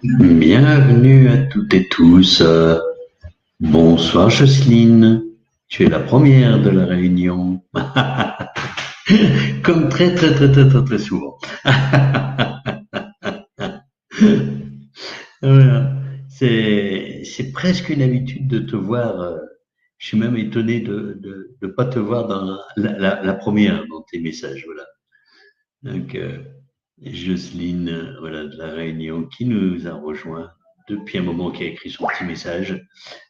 Bienvenue à toutes et tous. Bonsoir Jocelyne. Tu es la première de la réunion. Comme très très très très très très souvent. Voilà. C'est presque une habitude de te voir. Je suis même étonné de pas te voir dans la première dans tes messages. Voilà. Donc Jocelyne, voilà, de la Réunion, qui nous a rejoint depuis un moment, qui a écrit son petit message.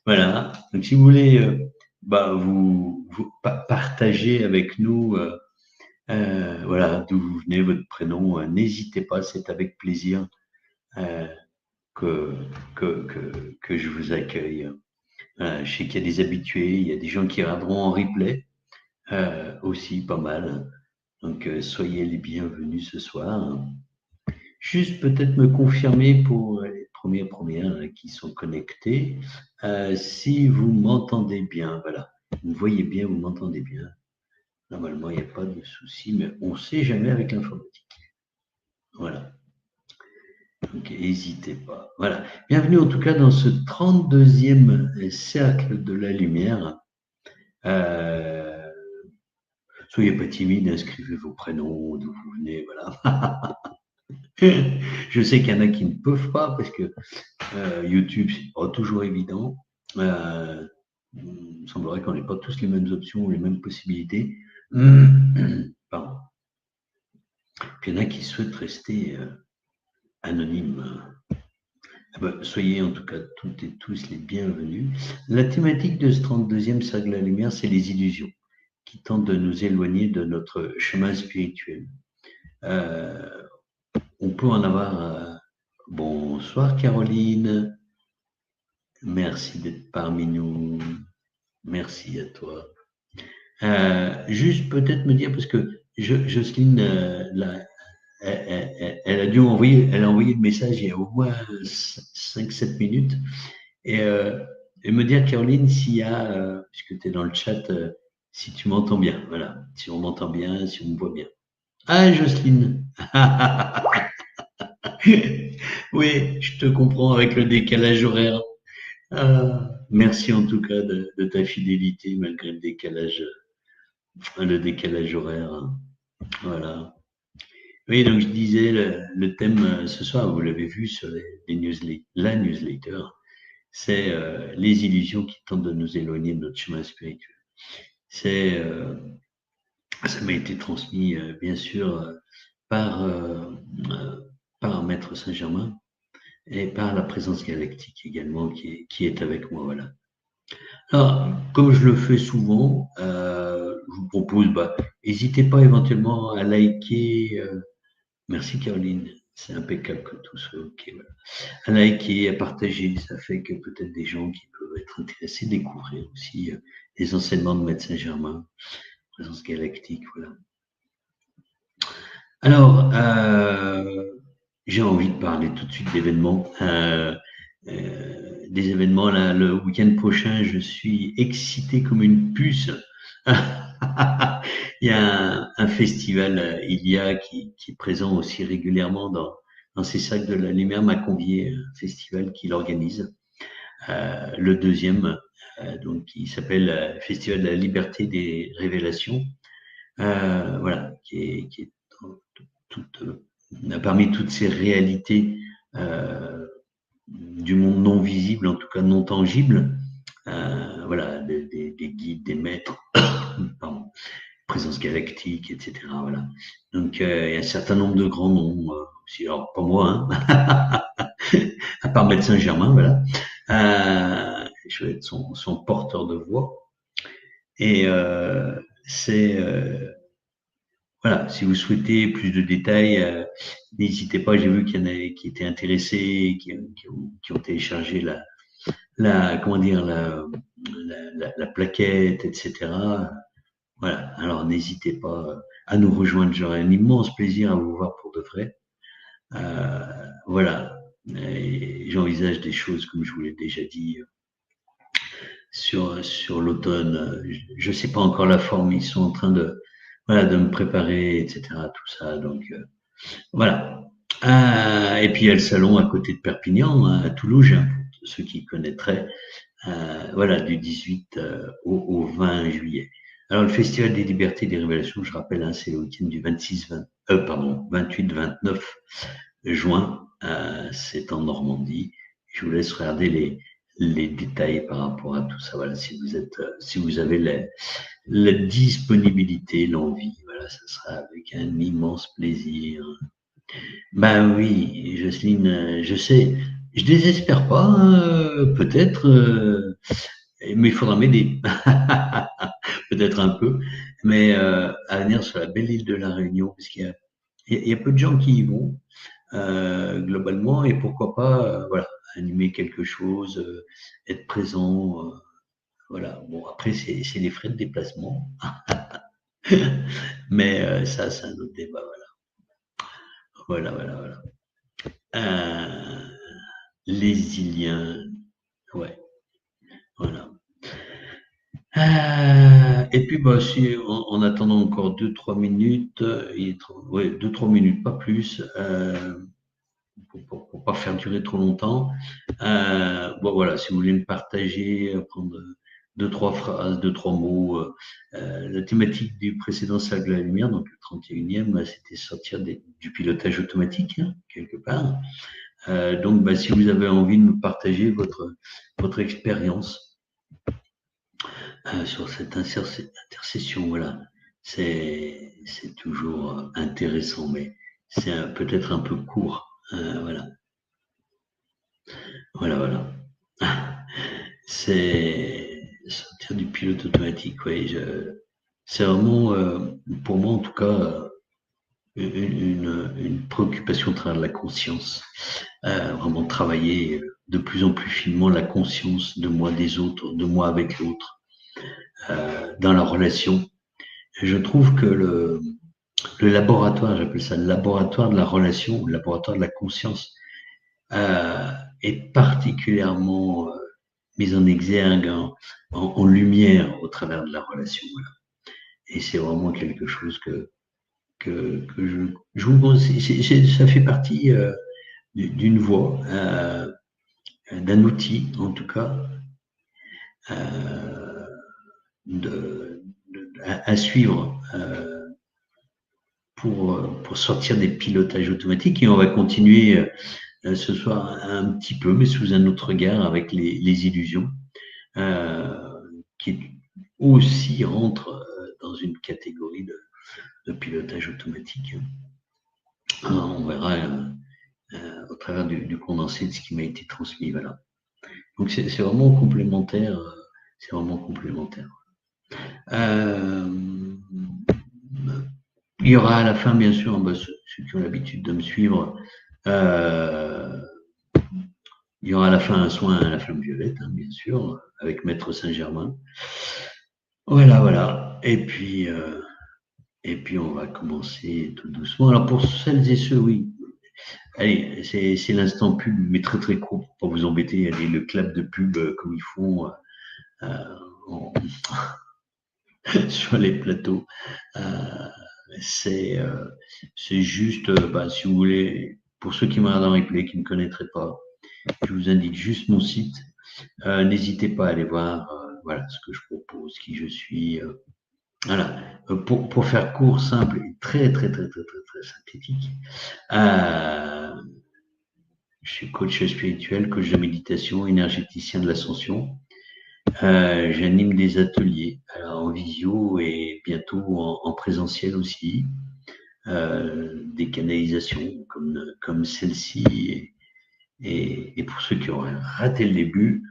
Voilà. Donc, si vous voulez, vous partager avec nous, voilà, d'où vous venez, votre prénom, n'hésitez pas, c'est avec plaisir euh, que, que je vous accueille. Voilà, je sais qu'il y a des habitués, il y a des gens qui regarderont en replay, aussi pas mal. Donc, soyez les bienvenus ce soir. Juste peut-être me confirmer pour les premières qui sont connectés, si vous m'entendez bien, voilà. Vous me voyez bien, vous m'entendez bien. Normalement, il n'y a pas de souci, mais on ne sait jamais avec l'informatique. Voilà. Donc, n'hésitez pas. Voilà. Bienvenue en tout cas dans ce 32e cercle de la lumière. Euh, soyez pas timide, inscrivez vos prénoms, d'où vous venez, voilà. Je sais qu'il y en a qui ne peuvent pas parce que YouTube, c'est pas toujours évident. Il semblerait qu'on n'ait pas tous les mêmes options ou les mêmes possibilités. Pardon. Puis il y en a qui souhaitent rester anonymes. Soyez en tout cas toutes et tous les bienvenus. La thématique de ce 32e cercle de la lumière, c'est les illusions qui tentent de nous éloigner de notre chemin spirituel. On peut en avoir. Bonsoir Caroline. Merci d'être parmi nous. Merci à toi. Juste peut-être me dire, parce que Jocelyne, elle a dû envoyer, elle a envoyé le message il y a au moins 5-7 minutes, et, et me dire, Caroline, s'il y a, puisque tu es dans le chat, si tu m'entends bien, voilà, si on m'entend bien, si on me voit bien. Ah, Jocelyne. Oui, je te comprends avec le décalage horaire. Merci en tout cas de ta fidélité malgré le décalage horaire. Hein. Voilà. Oui, donc je disais, le thème ce soir, vous l'avez vu sur la newsletter, c'est les illusions qui tentent de nous éloigner de notre chemin spirituel. C'est, ça m'a été transmis, bien sûr, par, par Maître Saint-Germain et par la présence galactique également qui est avec moi. Voilà. Alors, comme je le fais souvent, je vous propose, n'hésitez pas éventuellement à liker. Merci Caroline, c'est impeccable que tout soit OK. Voilà. À liker, à partager, ça fait que peut-être des gens qui peuvent être intéressés découvrir aussi les enseignements de Maître Saint-Germain, présence galactique, voilà. Alors, j'ai envie de parler tout de suite d'événements. Des événements, là, le week-end prochain, je suis excité comme une puce. Il y a un festival, Ilia, qui est présent aussi régulièrement dans ces sacs de la lumière, m'a convié à un festival qu'il organise, le deuxième, donc qui s'appelle Festival de la liberté des révélations, voilà, qui est toute, parmi toutes ces réalités du monde non visible, en tout cas non tangible, voilà, des guides, des maîtres, pardon, présence galactique, etc. Voilà. Donc, il y a un certain nombre de grands noms aussi. Alors, pas moi, hein, à part Médecin Germain, voilà. Je vais être son porteur de voix. Et c'est voilà, si vous souhaitez plus de détails, n'hésitez pas. J'ai vu qu'il y en a qui étaient intéressés, qui ont téléchargé comment dire, la plaquette, etc. Voilà. Alors n'hésitez pas à nous rejoindre. J'aurai un immense plaisir à vous voir pour de vrai. Voilà. J'envisage des choses, comme je vous l'ai déjà dit, sur l'automne. Je ne sais pas encore la forme. Ils sont en train de me préparer, etc. Tout ça. Donc voilà. Et puis il y a le salon à côté de Perpignan, hein, à Toulouse, hein, pour ceux qui connaîtraient, voilà, du 18 au 20 juillet. Alors le Festival des Libertés et des Révélations, je rappelle, hein, c'est le week-end du 28-29 juin, c'est en Normandie. Je vous laisse regarder les détails par rapport à tout ça. Voilà, si vous avez la disponibilité, l'envie, voilà, ça sera avec un immense plaisir. Ben oui, Jocelyne, je sais, je désespère pas, hein, peut-être, mais il faudra m'aider, peut-être un peu, mais à venir sur la belle île de la Réunion, parce qu'il y a peu de gens qui y vont, globalement, et pourquoi pas, voilà, animer quelque chose, être présent, voilà. Bon, après, c'est les frais de déplacement, mais ça, c'est un autre débat, voilà. Voilà, voilà, voilà. Euh, les Iliens, ouais, voilà. Et puis, bah, si, en attendant encore 2-3 minutes, ouais, 2-3 minutes, pas plus, pour pas faire durer trop longtemps. Bon, voilà, si vous voulez me partager, prendre 2-3 phrases, 2-3 mots. La thématique du précédent Cercle de la Lumière, donc le 31e, c'était sortir du pilotage automatique, hein, quelque part. Donc, bah, si vous avez envie de me partager votre expérience sur cette intercession, voilà, c'est toujours intéressant, mais c'est peut-être un peu court. Voilà, voilà, voilà. C'est sortir du pilote automatique, oui. C'est vraiment, pour moi en tout cas, une préoccupation à travers la conscience. Vraiment travailler de plus en plus finement la conscience de moi, des autres, de moi avec l'autre, dans la relation. Je trouve que le laboratoire, j'appelle ça le laboratoire de la relation, le laboratoire de la conscience, euh, est particulièrement mise en exergue, en lumière au travers de la relation. Voilà. Et c'est vraiment quelque chose que je vous conseille. Ça fait partie d'une voie, d'un outil en tout cas, euh, à suivre pour sortir des pilotages automatiques. Et on va continuer ce soir un petit peu, mais sous un autre regard, avec les illusions, qui aussi rentrent dans une catégorie de pilotage automatique. On verra au travers du condensé de ce qui m'a été transmis. Voilà. Donc c'est vraiment complémentaire. C'est vraiment complémentaire. Euh, il y aura à la fin, bien sûr, bah, ceux qui ont l'habitude de me suivre, il y aura à la fin un soin à la flamme violette, hein, bien sûr, avec Maître Saint-Germain. Voilà, voilà. Et puis on va commencer tout doucement. Alors pour celles et ceux, oui. Allez, c'est l'instant pub, mais très très court pour pas vous embêter. Allez, le clap de pub comme ils font en, sur les plateaux. Euh, c'est juste, bah, si vous voulez, pour ceux qui me regardent en replay, qui ne me connaîtraient pas, je vous indique juste mon site. N'hésitez pas à aller voir voilà, ce que je propose, qui je suis. Voilà. Pour faire court, simple et très, très, très, très, très, très synthétique, je suis coach spirituel, coach de méditation, énergéticien de l'ascension. J'anime des ateliers en visio et bientôt en présentiel aussi. Des canalisations comme celle-ci. Et pour ceux qui auraient raté le début,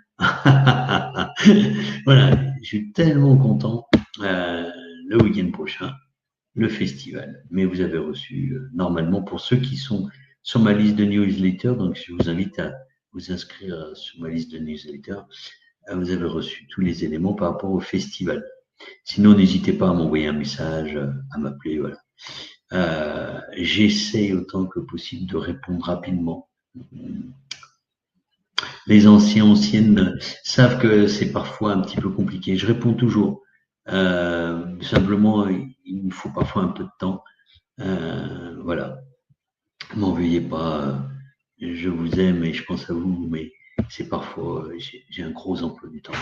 voilà, je suis tellement content. Le week-end prochain, le festival. Mais vous avez reçu, normalement, pour ceux qui sont sur ma liste de newsletter, donc je vous invite à vous inscrire sur ma liste de newsletter, vous avez reçu tous les éléments par rapport au festival. Sinon, n'hésitez pas à m'envoyer un message, à m'appeler, voilà. J'essaie autant que possible de répondre rapidement. Les anciennes savent que c'est parfois un petit peu compliqué. Je réponds toujours. Simplement, il me faut parfois un peu de temps. Voilà. M'en veuillez pas. je vous aime et je pense à vous, mais c'est parfois, j'ai un gros emploi du temps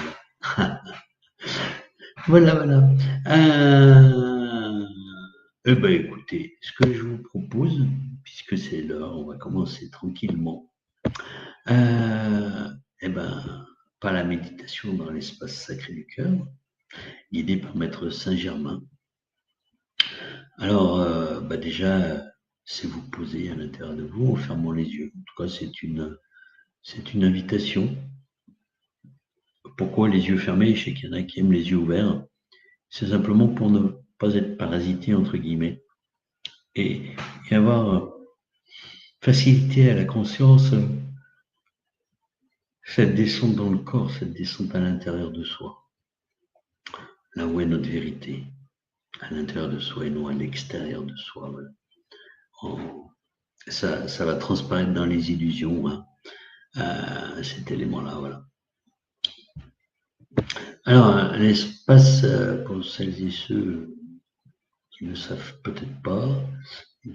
là. Voilà, voilà. Eh ben, écoutez, ce que je vous propose, puisque c'est l'heure, on va commencer tranquillement. Euh, eh ben, par la méditation dans l'espace sacré du cœur, guidé par Maître Saint-Germain. Alors, bah déjà, c'est vous poser à l'intérieur de vous en fermant les yeux. En tout cas, c'est une invitation. Pourquoi les yeux fermés? Je sais qu'il y en a qui aiment les yeux ouverts. C'est simplement pour ne pas être parasité, entre guillemets, et avoir facilité à la conscience cette descente dans le corps, cette descente à l'intérieur de soi, là où est notre vérité, à l'intérieur de soi et non à l'extérieur de soi. Voilà. Ça va transparaître dans les illusions, hein, cet élément-là. Voilà. Alors, l'espace, pour celles et ceux qui ne savent peut-être pas,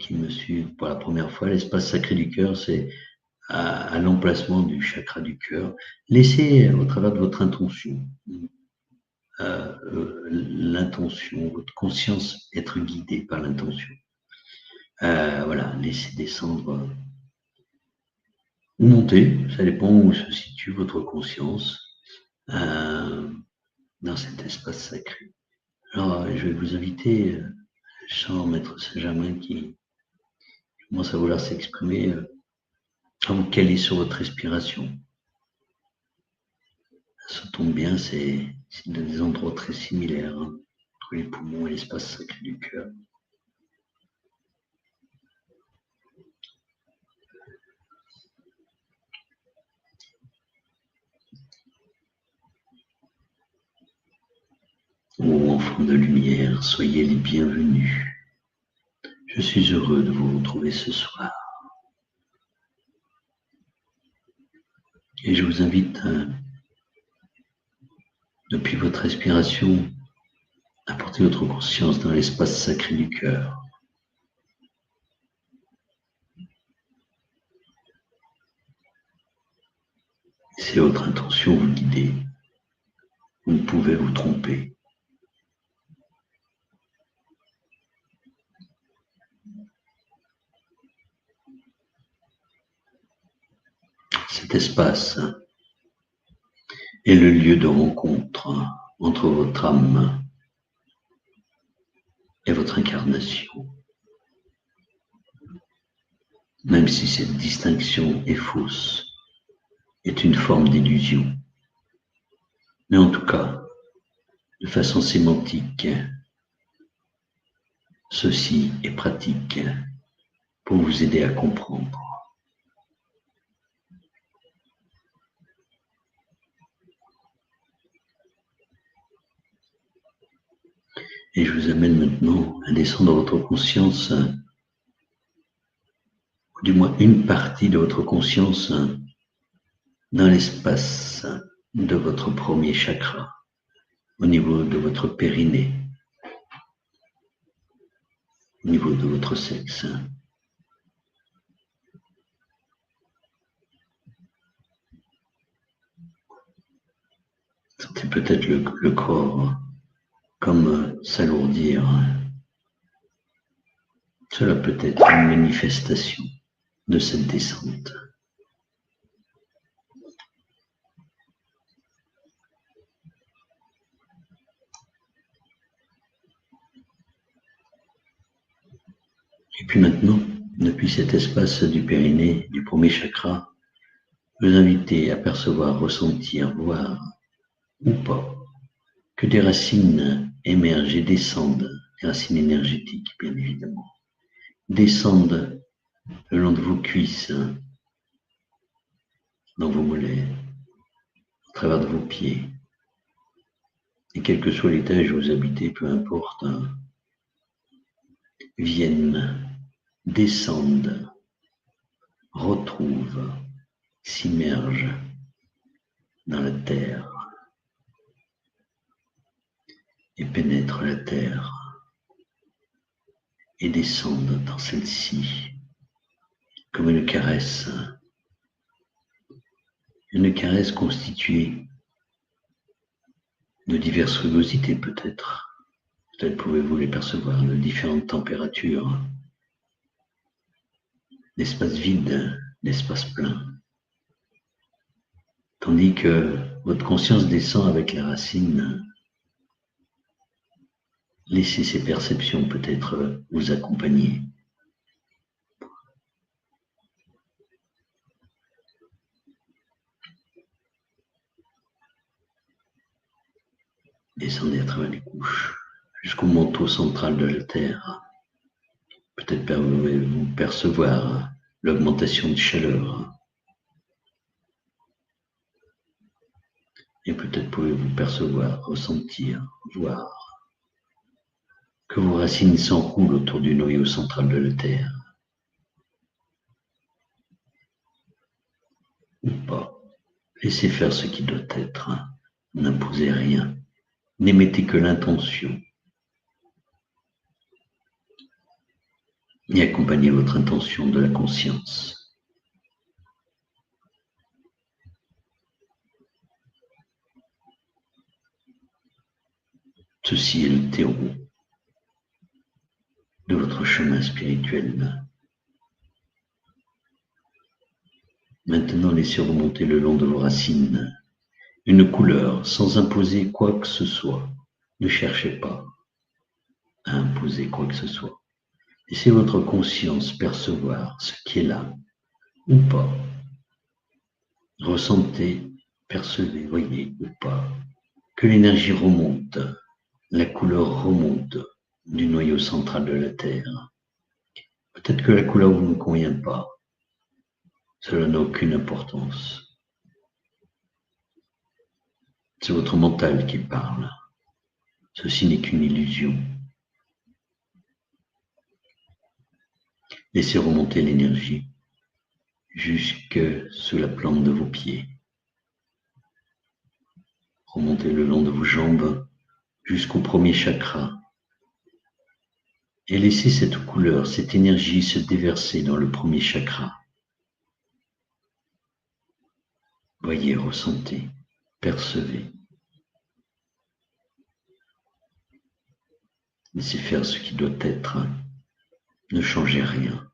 qui me suivent pour la première fois, l'espace sacré du cœur, c'est à l'emplacement du chakra du cœur. Laissez au travers de votre intention, l'intention, votre conscience être guidée par l'intention. Voilà, laissez descendre ou monter, ça dépend où se situe votre conscience dans cet espace sacré. Alors, je vais vous inviter, sans Maître Saint-Germain qui commence à vouloir s'exprimer, à vous caler sur votre respiration. Ça tombe bien, c'est des endroits très similaires, hein, entre les poumons et l'espace sacré du cœur. Ô enfants de lumière, soyez les bienvenus. Je suis heureux de vous retrouver ce soir. Et je vous invite, depuis votre respiration, à porter votre conscience dans l'espace sacré du cœur. Si votre intention vous guide, vous ne pouvez vous tromper. Cet espace est le lieu de rencontre entre votre âme et votre incarnation. Même si cette distinction est fausse, est une forme d'illusion. Mais en tout cas, de façon sémantique, ceci est pratique pour vous aider à comprendre. Et je vous amène maintenant à descendre votre conscience, ou du moins une partie de votre conscience, dans l'espace de votre premier chakra, au niveau de votre périnée, au niveau de votre sexe. Sentez peut-être le corps comme s'alourdir. Cela peut être une manifestation de cette descente. Et puis maintenant, depuis cet espace du périnée, du premier chakra, vous invitez à percevoir, ressentir, voir ou pas que des racines émergent et descendent, des racines énergétiques bien évidemment, descendent le long de vos cuisses, dans vos mollets, au travers de vos pieds. Et quel que soit l'étage où vous habitez, peu importe, viennent, descendent, retrouvent, s'immergent dans la terre et pénètrent la terre et descendent dans celle-ci comme une caresse Une caresse constituée de diverses rugosités peut-être. Peut-être pouvez-vous les percevoir de différentes températures, d'espace vide, d'espace plein. Tandis que votre conscience descend avec la racine, laissez ces perceptions peut-être vous accompagner. Descendez à travers les couches jusqu'au manteau central de la Terre. Peut-être pouvez-vous percevoir l'augmentation de chaleur. Et peut-être pouvez-vous percevoir, ressentir, voir que vos racines s'enroulent autour du noyau central de la Terre. Ou pas. Laissez faire ce qui doit être. N'imposez rien. N'émettez que l'intention. Et accompagnez votre intention de la conscience. Ceci est le terreau de votre chemin spirituel. Maintenant, laissez remonter le long de vos racines une couleur sans imposer quoi que ce soit. Ne cherchez pas à imposer quoi que ce soit. Laissez votre conscience percevoir ce qui est là ou pas. Ressentez, percevez, voyez ou pas que l'énergie remonte, la couleur remonte du noyau central de la Terre. Peut-être que la couleur vous ne convient pas. Cela n'a aucune importance. C'est votre mental qui parle. Ceci n'est qu'une illusion. Laissez remonter l'énergie jusque sous la plante de vos pieds. Remontez le long de vos jambes jusqu'au premier chakra. Et laissez cette couleur, cette énergie se déverser dans le premier chakra. Voyez, ressentez, percevez. Laissez faire ce qui doit être. Ne changez rien.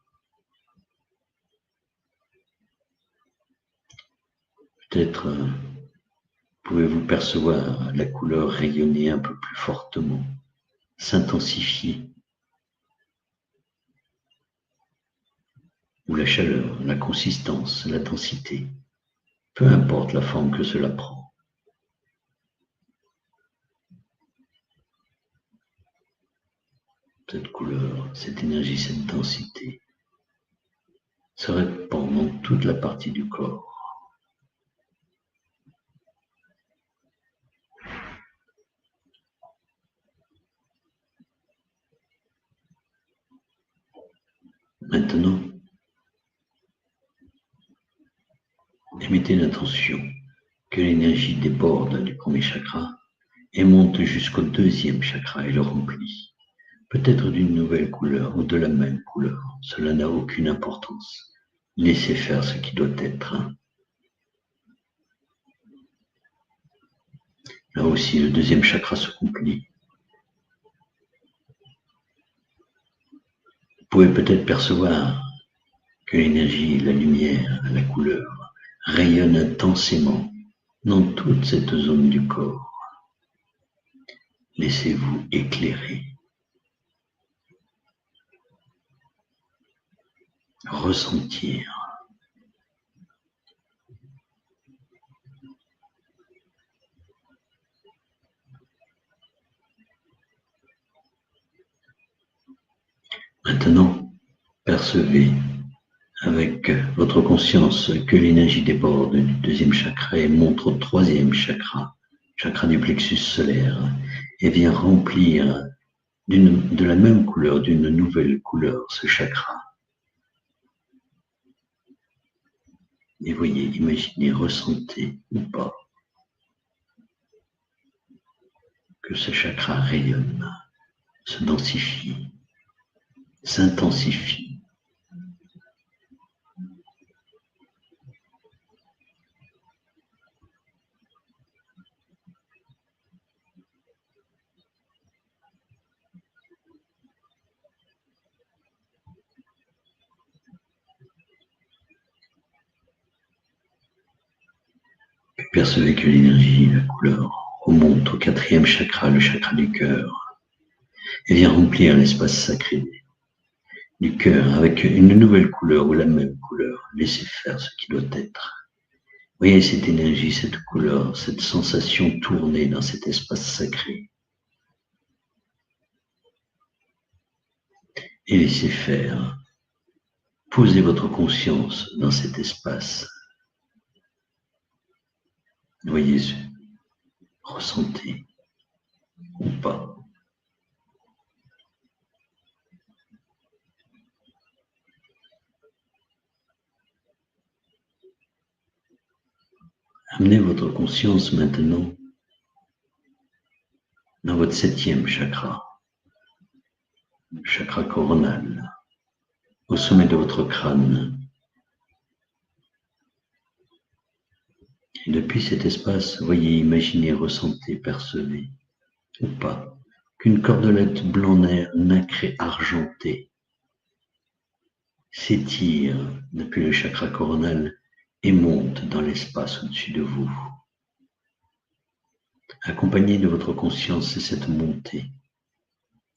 Peut-être pouvez-vous percevoir la couleur rayonner un peu plus fortement, s'intensifier. Ou la chaleur, la consistance, la densité. Peu importe la forme que cela prend. Cette couleur, cette énergie, cette densité se répand dans toute la partie du corps. Maintenant, émettez l'intention que l'énergie déborde du premier chakra et monte jusqu'au deuxième chakra et le remplit. Peut-être d'une nouvelle couleur ou de la même couleur, cela n'a aucune importance. Laissez faire ce qui doit être. Là aussi, le deuxième chakra se remplit. Vous pouvez peut-être percevoir que l'énergie, la lumière, la couleur rayonnent intensément dans toute cette zone du corps. Laissez-vous éclairer. Ressentir. Maintenant, percevez avec votre conscience que l'énergie déborde du deuxième chakra et monte au troisième chakra, chakra du plexus solaire, et vient remplir de la même couleur, d'une nouvelle couleur, ce chakra. Et voyez, imaginez, ressentez ou pas que ce chakra rayonne, se densifie, s'intensifie. Percevez que l'énergie, la couleur, remonte au 4e chakra, le chakra du cœur, et vient remplir l'espace sacré du cœur avec une nouvelle couleur ou la même couleur. Laissez faire ce qui doit être. Voyez cette énergie, cette couleur, cette sensation tourner dans cet espace sacré. Et laissez faire. Posez votre conscience dans cet espace. Voyez-le, ressentez ou pas. Amenez votre conscience maintenant dans votre 7e chakra, le chakra coronal, au sommet de votre crâne. Et depuis cet espace, voyez, imaginez, ressentez, percevez, ou pas, qu'une cordelette blanc nacré argenté s'étire depuis le chakra coronal et monte dans l'espace au-dessus de vous. Accompagnez de votre conscience cette montée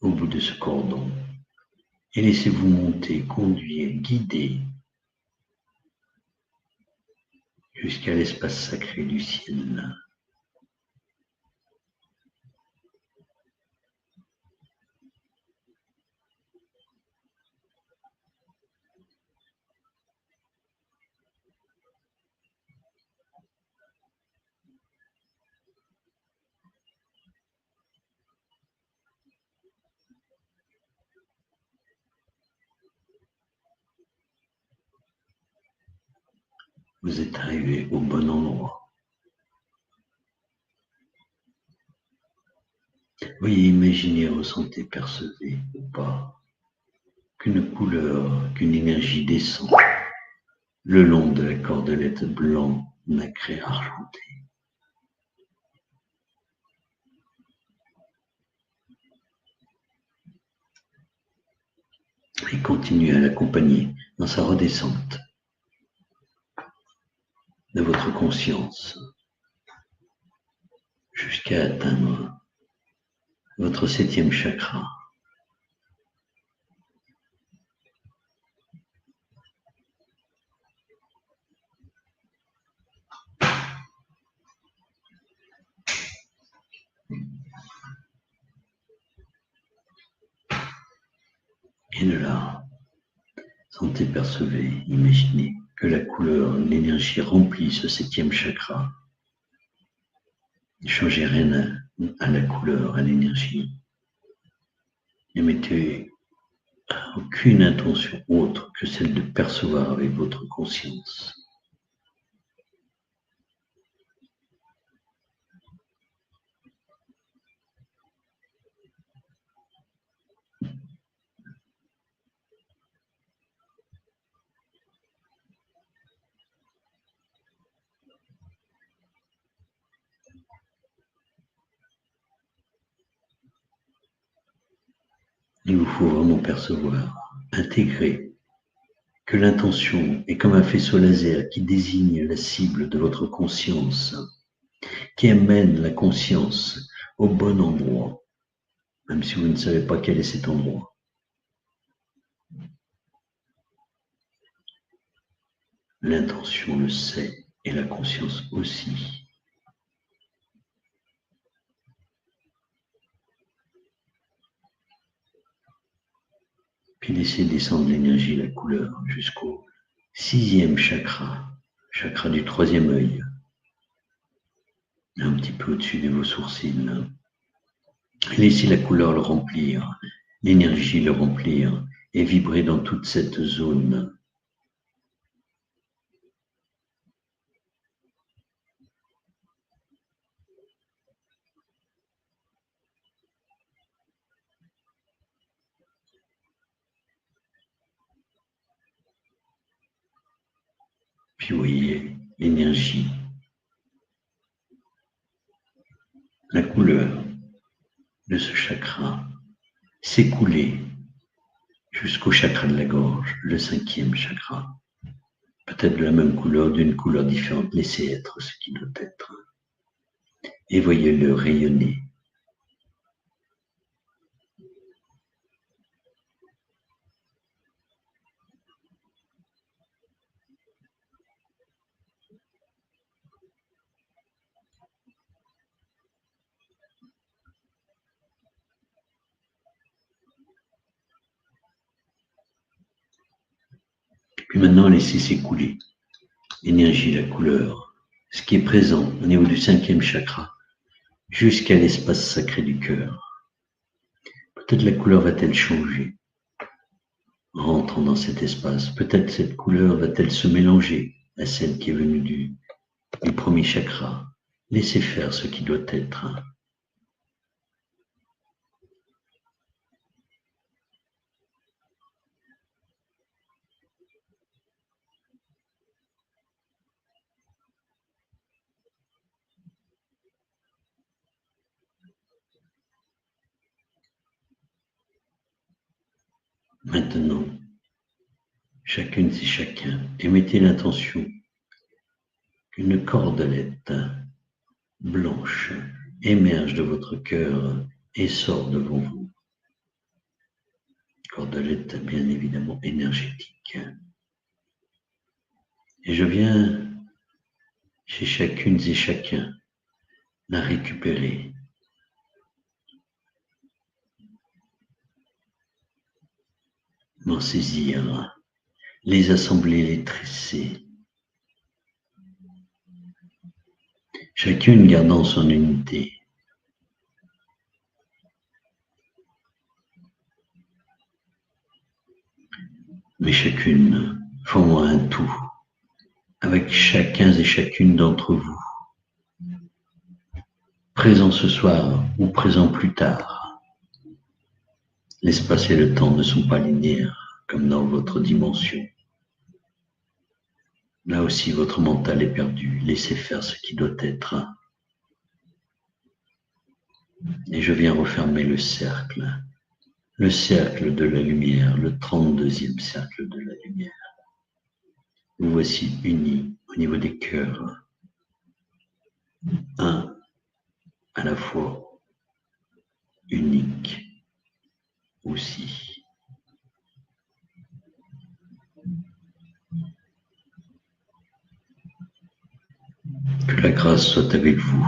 au bout de ce cordon et laissez-vous monter, conduire, guider jusqu'à l'espace sacré du ciel. Vous êtes arrivé au bon endroit. Voyez, imaginez, ressentez, percevez ou pas qu'une couleur, qu'une énergie descend le long de la cordelette blanc nacré argenté. Et continuez à l'accompagner dans sa redescente de votre conscience jusqu'à atteindre votre 7e chakra. Et de là, sentez, percevez, imaginez que la couleur, l'énergie remplit ce 7e chakra. Ne changez rien à la couleur, à l'énergie. Ne mettez aucune intention autre que celle de percevoir avec votre conscience. Il vous faut vraiment percevoir, intégrer que l'intention est comme un faisceau laser qui désigne la cible de votre conscience, qui amène la conscience au bon endroit, même si vous ne savez pas quel est cet endroit. L'intention le sait et la conscience aussi. Puis laissez descendre l'énergie, la couleur, jusqu'au 6e chakra, chakra du 3e œil, un petit peu au-dessus de vos sourcils. Laissez la couleur le remplir, l'énergie le remplir et vibrer dans toute cette zone. Puis voyez l'énergie, la couleur de ce chakra s'écouler jusqu'au chakra de la gorge, le 5e chakra. peut-être de la même couleur, d'une couleur différente. Laissez être ce qui doit être. Et voyez-le rayonner. Puis maintenant, laissez s'écouler. Énergie, la couleur, ce qui est présent au niveau du 5e chakra, jusqu'à l'espace sacré du cœur. Peut-être la couleur va-t-elle changer en rentrant dans cet espace. Peut-être cette couleur va-t-elle se mélanger à celle qui est venue du premier chakra. Laissez faire ce qui doit être. Maintenant, chacune et chacun, émettez l'intention qu'une cordelette blanche émerge de votre cœur et sort devant vous. Cordelette bien évidemment énergétique. Et je viens chez chacune et chacun la récupérer. M'en saisir, les assembler, les tresser. Chacune gardant son unité. Mais chacune formant un tout, avec chacun et chacune d'entre vous, présent ce soir ou présent plus tard. L'espace et le temps ne sont pas linéaires, comme dans votre dimension. Là aussi, votre mental est perdu. Laissez faire ce qui doit être. Et je viens refermer le cercle de la lumière, le 32e cercle de la lumière. Vous voici unis au niveau des cœurs, un à la fois, unique aussi. Que la grâce soit avec vous.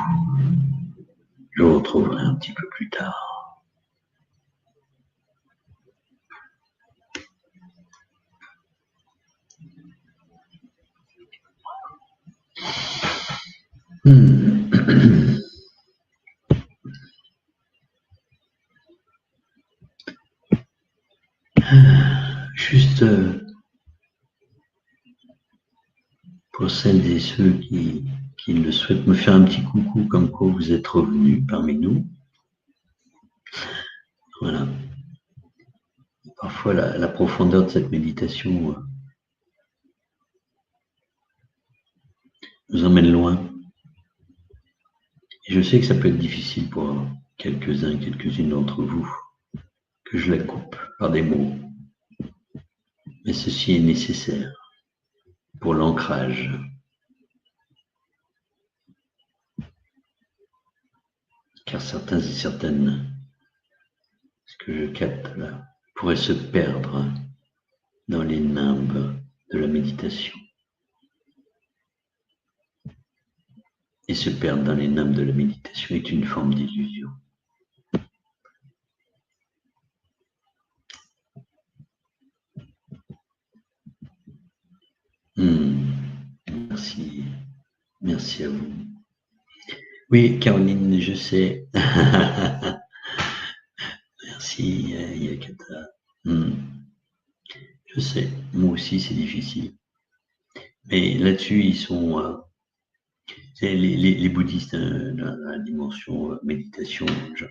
Je vous retrouverai un petit peu plus tard. Juste pour celles et ceux qui le souhaitent, me faire un petit coucou comme quoi vous êtes revenus parmi nous. Voilà. Parfois, la profondeur de cette méditation nous emmène loin. Et je sais que ça peut être difficile pour quelques-uns, quelques-unes d'entre vous, que je la coupe par des mots. Mais ceci est nécessaire pour l'ancrage. Car certains et certaines, ce que je capte là, pourraient se perdre dans les nimbes de la méditation. Et se perdre dans les nimbes de la méditation est une forme d'illusion. Merci. Merci à vous. Oui, Caroline, je sais. Merci, Yakata. Je sais, moi aussi c'est difficile. Mais là-dessus, ils sont... les bouddhistes, dans la dimension méditation,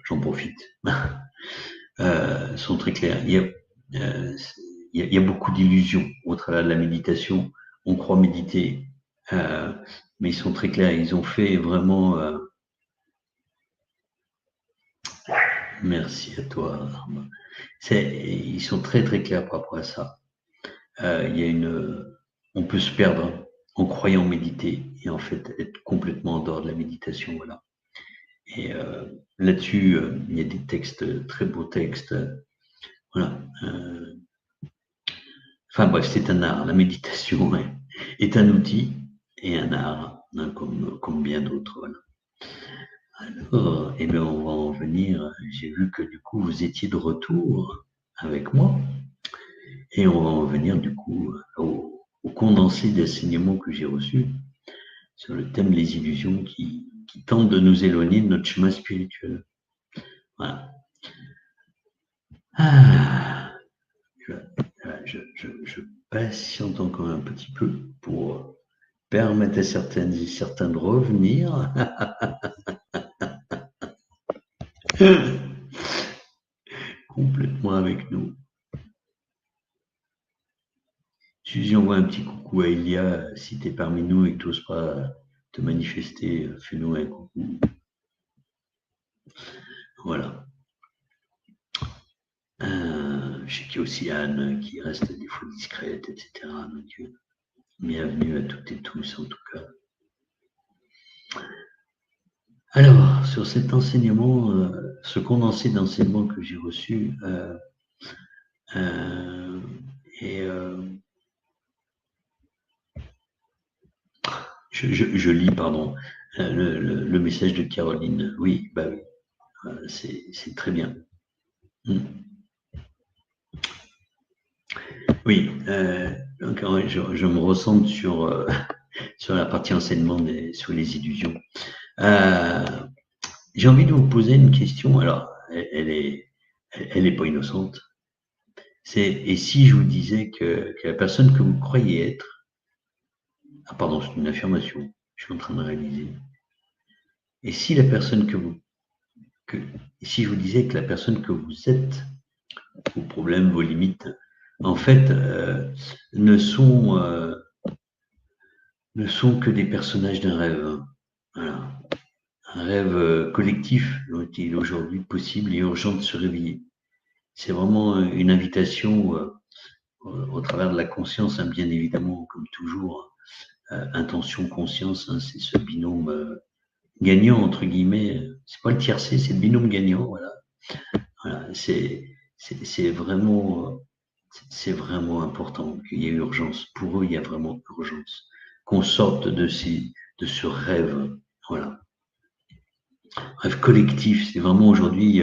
j'en profite, sont très clairs. Il y a beaucoup d'illusions au travers de la méditation. On croit méditer, mais ils sont très clairs. Ils ont fait vraiment... Merci à toi. Ils sont très très clairs par rapport à ça. Il y a on peut se perdre en croyant méditer et en fait être complètement en dehors de la méditation, voilà. Et là-dessus, il y a des textes, très beaux textes, voilà. Enfin bref, c'est un art. La méditation est un outil et un art, hein, comme bien d'autres, voilà. Alors, eh bien, on va en venir. J'ai vu que du coup, vous étiez de retour avec moi. Et on va en venir du coup au condensé d'enseignements que j'ai reçus sur le thème des illusions qui tentent de nous éloigner de notre chemin spirituel. Voilà. Ah, je patiente encore un petit peu pour permettre à certaines et certains de revenir complètement avec nous. Si j'envoie un petit coucou à Elia, si tu es parmi nous et que tu n'oses pas te manifester, fais-nous un coucou. Voilà. Je sais qu'il y a aussi Anne qui reste des fois discrète, etc. Donc, bienvenue à toutes et tous en tout cas. Alors, sur cet enseignement, ce condensé d'enseignements que j'ai reçu, je lis, pardon, le message de Caroline. Oui, bah oui, c'est très bien. Oui, donc je me ressens sur, sur la partie enseignement sur les illusions. J'ai envie de vous poser une question. Alors, elle est pas innocente. Et si je vous disais que la personne que vous croyez être, ah pardon, c'est une affirmation, je suis en train de réaliser. Et si la personne et si je vous disais que la personne que vous êtes, vos problèmes, vos limites, en fait, ne sont que des personnages d'un rêve. Voilà. Un rêve collectif dont il est aujourd'hui possible et urgent de se réveiller. C'est vraiment une invitation au travers de la conscience, hein, bien évidemment, comme toujours, intention, conscience, hein, c'est ce binôme gagnant, entre guillemets. C'est pas le tiercé, c'est le binôme gagnant, voilà. Voilà, c'est vraiment, c'est vraiment important qu'il y ait urgence. Pour eux, il y a vraiment urgence. Qu'on sorte de ce rêve, voilà. Rêve collectif, c'est vraiment aujourd'hui,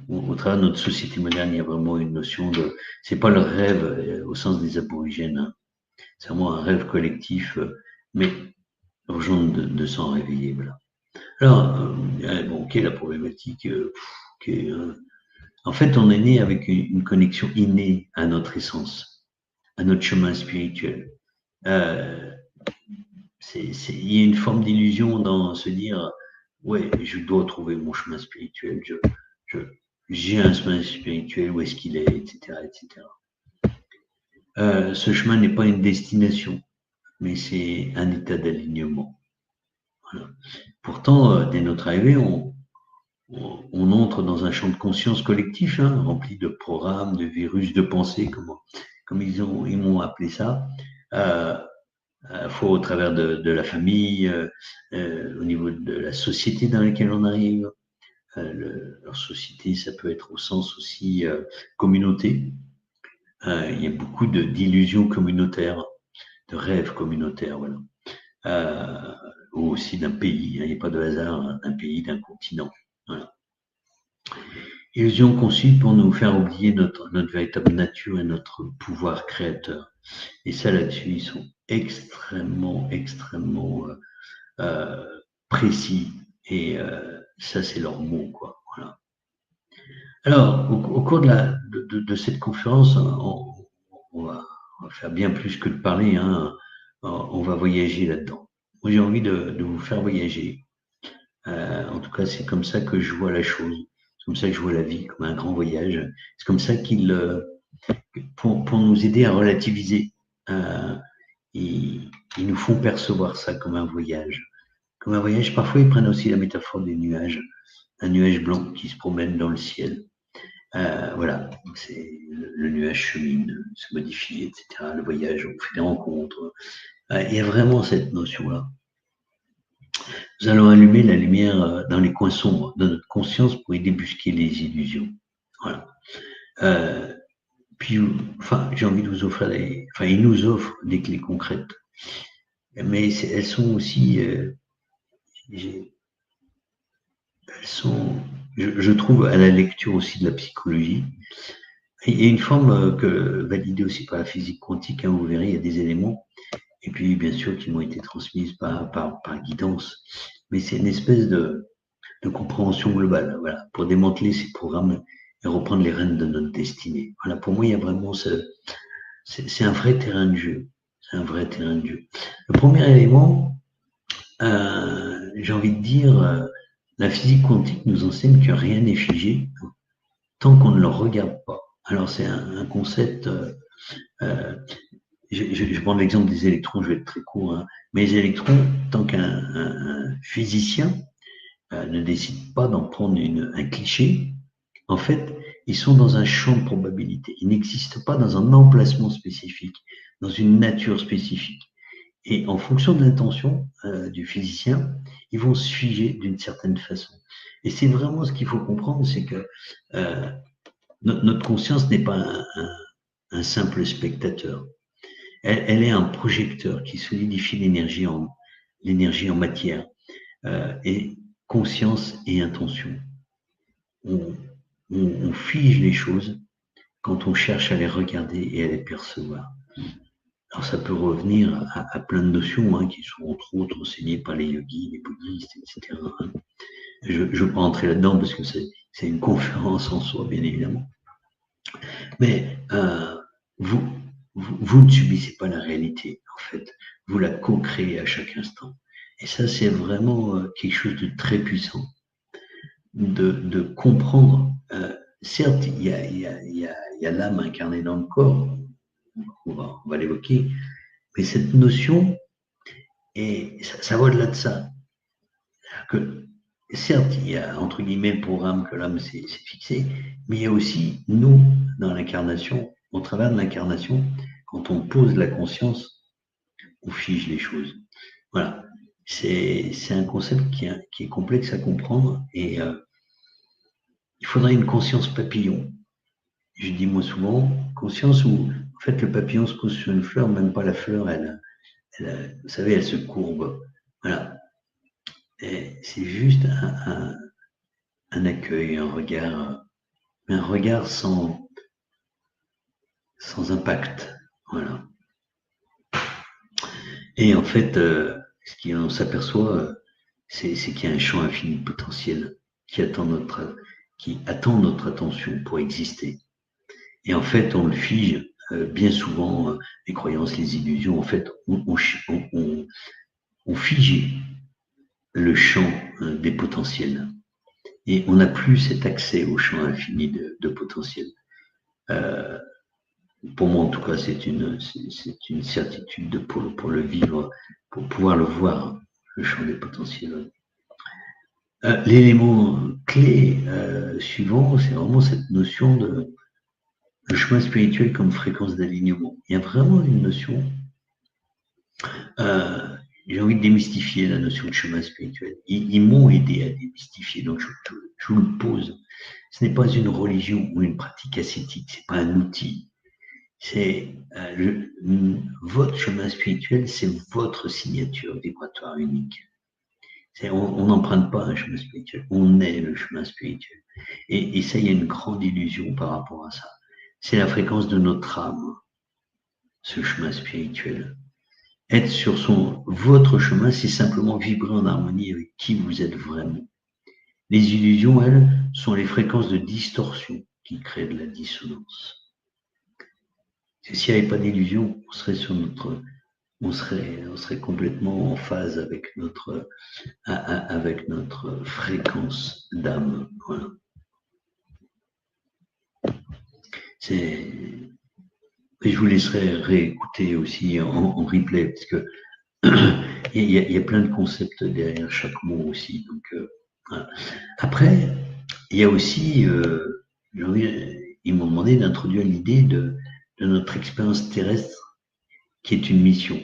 au travers de notre société moderne, il y a vraiment une notion de, c'est pas le rêve au sens des aborigènes, hein. C'est vraiment un rêve collectif, mais urgent de s'en réveiller, voilà. Alors, bon, quelle est la problématique en fait, on est né avec une connexion innée à notre essence, à notre chemin spirituel. Euh, il y a une forme d'illusion dans se dire, ouais, je dois trouver mon chemin spirituel, je, j'ai un chemin spirituel, où est-ce qu'il est, etc., etc. Ce chemin n'est pas une destination, mais c'est un état d'alignement. Voilà. Pourtant, dès notre arrivée, on entre dans un champ de conscience collectif, hein, rempli de programmes, de virus, de pensées, comme ils m'ont appelé ça, à la fois au travers de la famille, au niveau de la société dans laquelle on arrive. Leur société, ça peut être au sens aussi communauté. Il y a beaucoup d'illusions communautaires, de rêves communautaires, voilà. Ou aussi d'un pays, hein, il n'y a pas de hasard, hein, d'un pays, d'un continent. Voilà. Illusions conçues pour nous faire oublier notre véritable nature et notre pouvoir créateur. Et ça, là-dessus, ils sont extrêmement, extrêmement précis. Et ça, c'est leur mot, quoi. Voilà. Alors, au cours de cette conférence, on va faire bien plus que de parler, hein. On va voyager là-dedans. Moi, j'ai envie de vous faire voyager. En tout cas, c'est comme ça que je vois la chose. C'est comme ça que je vois la vie, comme un grand voyage. C'est comme ça pour nous aider à relativiser, ils nous font percevoir ça comme un voyage. Comme un voyage, parfois ils prennent aussi la métaphore des nuages, un nuage blanc qui se promène dans le ciel. Voilà, c'est le nuage chemine, se modifie, etc. Le voyage, on fait des rencontres. Il y a vraiment cette notion-là. Nous allons allumer la lumière dans les coins sombres de notre conscience pour y débusquer les illusions. Voilà. Euh, Puis, enfin, j'ai envie de vous offrir enfin, il nous offre des clés concrètes, mais elles sont aussi, elles sont, je trouve, à la lecture aussi de la psychologie. Il y a une forme validée aussi par la physique quantique, hein, vous verrez, il y a des éléments, et puis bien sûr qui m'ont été transmises par guidance, mais c'est une espèce de compréhension globale, voilà, pour démanteler ces programmes et reprendre les rênes de notre destinée. Voilà, pour moi, il y a vraiment c'est un vrai terrain de jeu. C'est un vrai terrain de jeu. Le premier élément, j'ai envie de dire, la physique quantique nous enseigne que rien n'est figé tant qu'on ne le regarde pas. Alors c'est un concept, je prends l'exemple des électrons, je vais être très court, hein, mais les électrons, tant qu'un physicien ne décide pas d'en prendre un cliché, en fait, ils sont dans un champ de probabilité. Ils n'existent pas dans un emplacement spécifique, dans une nature spécifique. Et en fonction de l'intention du physicien, ils vont se figer d'une certaine façon. Et c'est vraiment ce qu'il faut comprendre, c'est que euh, notre conscience n'est pas un simple spectateur. Elle est un projecteur qui solidifie l'énergie en matière et conscience et intention. On, on fige les choses quand on cherche à les regarder et à les percevoir. Alors ça peut revenir à plein de notions hein, qui sont entre autres enseignées par les yogis, les bouddhistes, etc. Je ne veux pas entrer là-dedans parce que c'est une conférence en soi, bien évidemment. Mais vous ne subissez pas la réalité, en fait. Vous la co-créez à chaque instant. Et ça, c'est vraiment quelque chose de très puissant. De comprendre, certes, il y a l'âme incarnée dans le corps, on va l'évoquer, mais cette notion, et ça va au-delà de ça. Que, certes, il y a entre guillemets le programme que l'âme s'est fixé, mais il y a aussi nous, dans l'incarnation, au travers de l'incarnation, quand on pose la conscience, on fige les choses. Voilà. C'est un concept qui est complexe à comprendre et il faudrait une conscience papillon. Je dis moi souvent, conscience où en fait le papillon se pose sur une fleur, même pas la fleur, vous savez, elle se courbe. Voilà. C'est juste un accueil, un regard sans impact. Voilà. Et en fait, ce qu'on s'aperçoit, c'est qu'il y a un champ infini de potentiel qui attend notre attention pour exister. Et en fait, on le fige bien souvent, les croyances, les illusions, en fait, on fige le champ des potentiels. Et on n'a plus cet accès au champ infini de potentiel. Pour moi, en tout cas, c'est une certitude pour le vivre, pour pouvoir le voir, le champ des potentiels. L'élément clé suivant, c'est vraiment cette notion de le chemin spirituel comme fréquence d'alignement. Il y a vraiment une notion, euh, j'ai envie de démystifier la notion de chemin spirituel. Ils m'ont aidé à démystifier, donc je vous le pose. Ce n'est pas une religion ou une pratique ascétique, ce n'est pas un outil. C'est votre chemin spirituel, c'est votre signature vibratoire unique. On n'emprunte pas un chemin spirituel, on est le chemin spirituel. Et ça, il y a une grande illusion par rapport à ça. C'est la fréquence de notre âme, ce chemin spirituel. Être sur votre chemin, c'est simplement vibrer en harmonie avec qui vous êtes vraiment. Les illusions, elles, sont les fréquences de distorsion qui créent de la dissonance. S'il n'y avait pas d'illusion, on serait complètement en phase avec notre fréquence d'âme. Voilà. Et je vous laisserai réécouter aussi en replay parce que il y a plein de concepts derrière chaque mot aussi. Donc, voilà. Après, il y a aussi ils m'ont demandé d'introduire l'idée de notre expérience terrestre qui est une mission.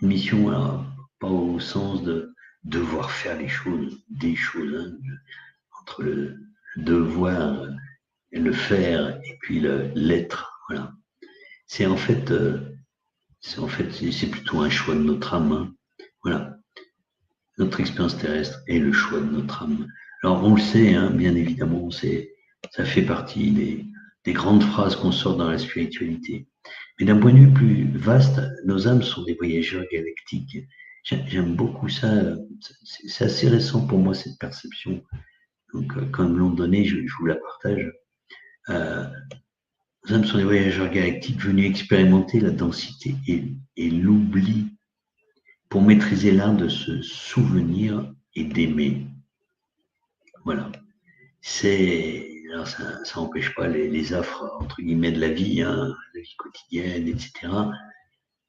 Une mission, alors, pas au sens de devoir faire les choses, des choses, hein, entre le devoir et le faire et puis l'être. Voilà. C'est en fait, c'est plutôt un choix de notre âme. Hein. Voilà. Notre expérience terrestre est le choix de notre âme. Alors on le sait, hein, bien évidemment, ça fait partie des grandes phrases qu'on sort dans la spiritualité. Mais d'un point de vue plus vaste, nos âmes sont des voyageurs galactiques. J'aime beaucoup ça. C'est assez récent pour moi cette perception. Donc, quand ils me l'ont donné, je vous la partage. Nos âmes sont des voyageurs galactiques venus expérimenter la densité et l'oubli pour maîtriser l'art de se souvenir et d'aimer. Voilà. Alors ça n'empêche pas les affres, entre guillemets, de la vie, hein, la vie quotidienne, etc.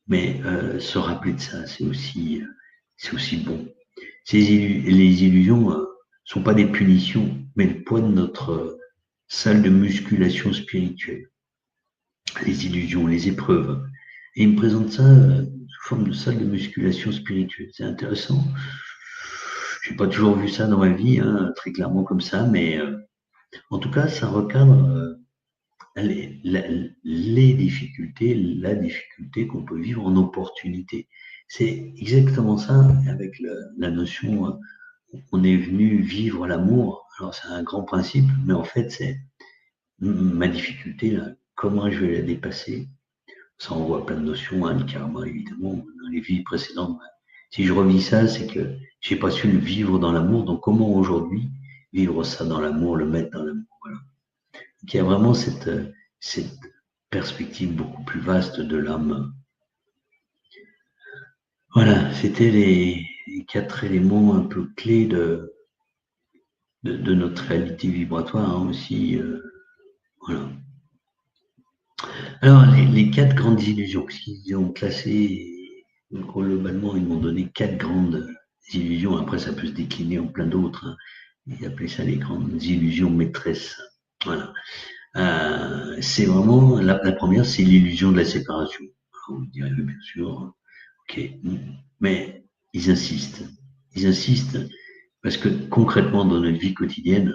Mais se rappeler de ça, c'est aussi bon. Les illusions ne sont pas des punitions, mais le poids de notre salle de musculation spirituelle. Les illusions, les épreuves. Et il me présente ça sous forme de salle de musculation spirituelle. C'est intéressant. Je n'ai pas toujours vu ça dans ma vie, hein, très clairement comme ça, mais en tout cas, ça recadre les difficultés, la difficulté qu'on peut vivre en opportunité. C'est exactement ça avec la notion on est venu vivre l'amour. Alors c'est un grand principe, mais en fait c'est ma difficulté, là, comment je vais la dépasser. Ça envoie plein de notions, hein, le karma évidemment, dans les vies précédentes. Si je revis ça, c'est que j'ai pas su le vivre dans l'amour, donc comment aujourd'hui vivre ça dans l'amour, le mettre dans l'amour. Voilà. Donc, il y a vraiment cette perspective beaucoup plus vaste de l'âme. Voilà, c'était les 4 éléments un peu clés de notre réalité vibratoire hein, aussi. Voilà. Alors, les 4 grandes illusions, parce qu'ils ont classé, globalement, ils m'ont donné 4 grandes illusions. Après, ça peut se décliner en plein d'autres. Hein. Ils appelaient ça les grandes illusions maîtresses. Voilà. C'est vraiment, la première, c'est l'illusion de la séparation. Alors, vous direz, bien sûr, ok. Mais ils insistent. Ils insistent parce que concrètement, dans notre vie quotidienne,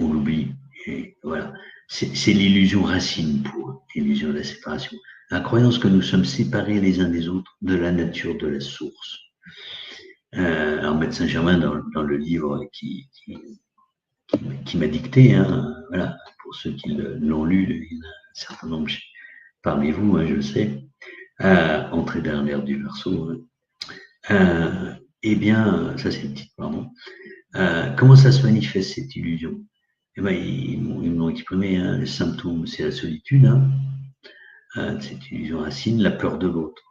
on l'oublie. Et voilà. C'est l'illusion racine pour eux, l'illusion de la séparation. La croyance que nous sommes séparés les uns des autres de la nature de la source. Alors, Maître Saint-Germain, dans le livre qui m'a dicté, hein, voilà, pour ceux qui l'ont lu, il y en a un certain nombre parmi vous, hein, je le sais, Entrée dans l'ère du Verseau. Hein. Eh bien, ça c'est le titre, pardon. Comment ça se manifeste cette illusion? Eh ben, ils m'ont exprimé, hein, le symptôme, c'est la solitude, hein, cette illusion racine, la peur de l'autre,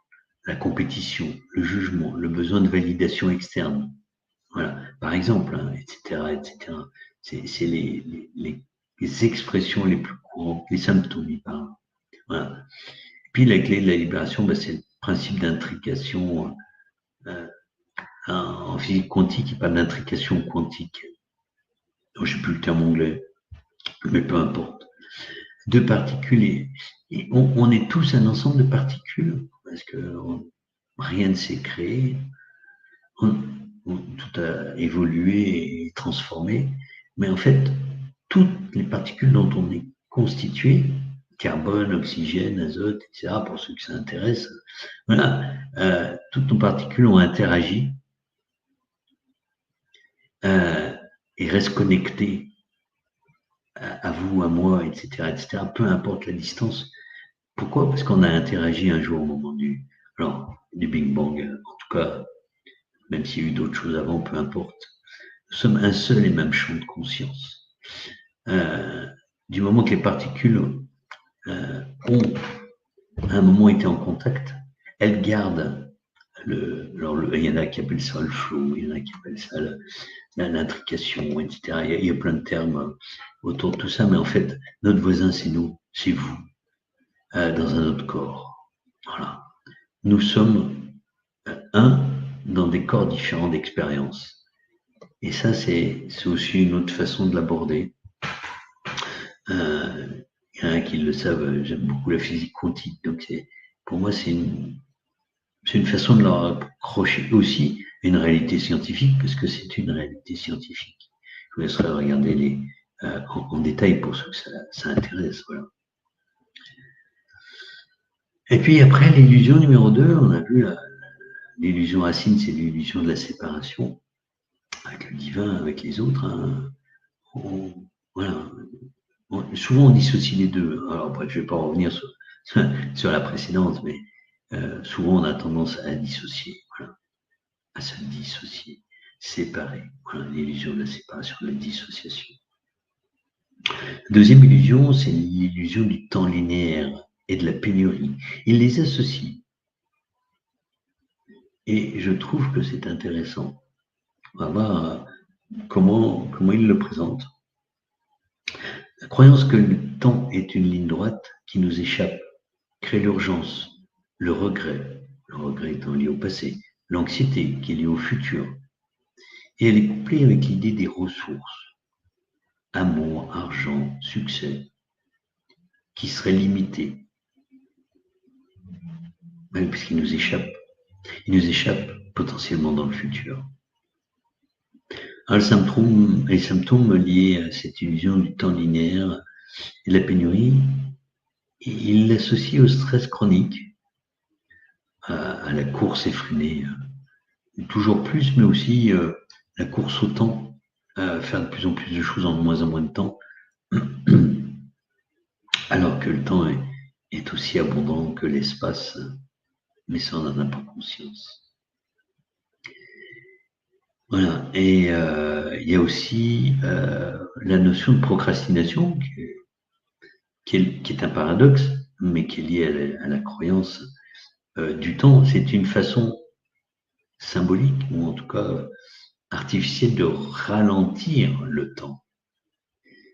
la compétition, le jugement, le besoin de validation externe. Voilà, par exemple, hein, etc., etc. C'est les expressions les plus courantes, les symptômes, ils parlent. Voilà. Puis la clé de la libération, ben, c'est le principe d'intrication. En physique quantique, il parle d'intrication quantique. Je sais plus le terme anglais, mais peu importe. Deux particules, et on est tous un ensemble de particules, parce que rien ne s'est créé, tout a évolué et transformé, mais en fait, toutes les particules dont on est constitué, carbone, oxygène, azote, etc., pour ceux qui s'intéressent, voilà, toutes nos particules ont interagi et restent connectées à vous, à moi, etc., etc., peu importe la distance. Pourquoi? Parce qu'on a interagi un jour au moment du Big Bang. En tout cas, même s'il y a eu d'autres choses avant, peu importe. Nous sommes un seul et même champ de conscience. Du moment que les particules ont à un moment été en contact, elles gardent il y en a qui appellent ça le flow, il y en a qui appellent ça l'intrication, etc. Il y a plein de termes autour de tout ça, mais en fait, notre voisin, c'est nous, c'est vous, dans un autre corps. Voilà. Nous sommes un dans des corps différents d'expérience. Et ça, c'est aussi une autre façon de l'aborder. Il y en a qui le savent, j'aime beaucoup la physique quantique. Donc, pour moi, c'est une façon de leur accrocher aussi une réalité scientifique, parce que c'est une réalité scientifique. Je vous laisserai regarder en détail pour ceux que ça intéresse. Voilà. Et puis après, l'illusion numéro 2, on a vu l'illusion racine, c'est l'illusion de la séparation avec le divin, avec les autres. Hein. Voilà. Souvent, on dissocie les deux. Alors après, je ne vais pas revenir sur la précédente, mais souvent, on a tendance à dissocier, voilà, à se dissocier, séparer. Voilà, l'illusion de la séparation, de la dissociation. Deuxième illusion, c'est l'illusion du temps linéaire et de la pénurie. Il les associe. Et je trouve que c'est intéressant. On va voir comment il le présente. La croyance que le temps est une ligne droite qui nous échappe crée l'urgence, le regret étant lié au passé, l'anxiété qui est liée au futur. Et elle est couplée avec l'idée des ressources, amour, argent, succès, qui seraient limitées, même puisqu'ils nous échappent. Ils nous échappent potentiellement dans le futur. Alors, les symptômes liés à cette illusion du temps linéaire et de la pénurie, il l'associe au stress chronique, à la course effrénée, toujours plus, mais aussi la course au temps, faire de plus en plus de choses en moins de temps, alors que le temps est aussi abondant que l'espace, mais ça on n'en a pas conscience. Voilà, et il y a aussi la notion de procrastination qui est un paradoxe, mais qui est liée à la croyance du temps. C'est une façon symbolique, ou en tout cas artificielle, de ralentir le temps.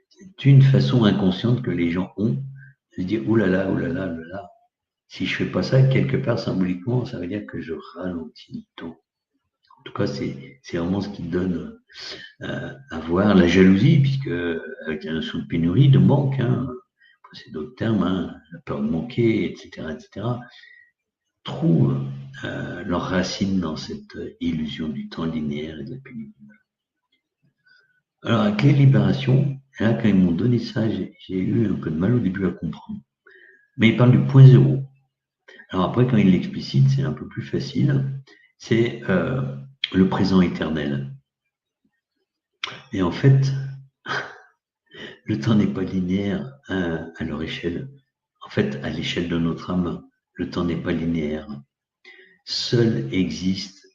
C'est une façon inconsciente que les gens ont de se dire oh là là, oh là là, oh là là. Si je fais pas ça, quelque part symboliquement, ça veut dire que je ralentis le temps. En tout cas, c'est vraiment ce qui donne à voir la jalousie, puisque avec la notion de pénurie, de manque, hein, c'est d'autres termes, hein, la peur de manquer, etc., trouvent leur racine dans cette illusion du temps linéaire et de la pénurie. Alors, avec les libérations, là, quand ils m'ont donné ça, j'ai eu un peu de mal au début à comprendre. Mais il parle du point zéro. Alors après, quand il l'explicite, c'est un peu plus facile. C'est le présent éternel. Et en fait, le temps n'est pas linéaire à leur échelle. En fait, à l'échelle de notre âme, le temps n'est pas linéaire. Seul existe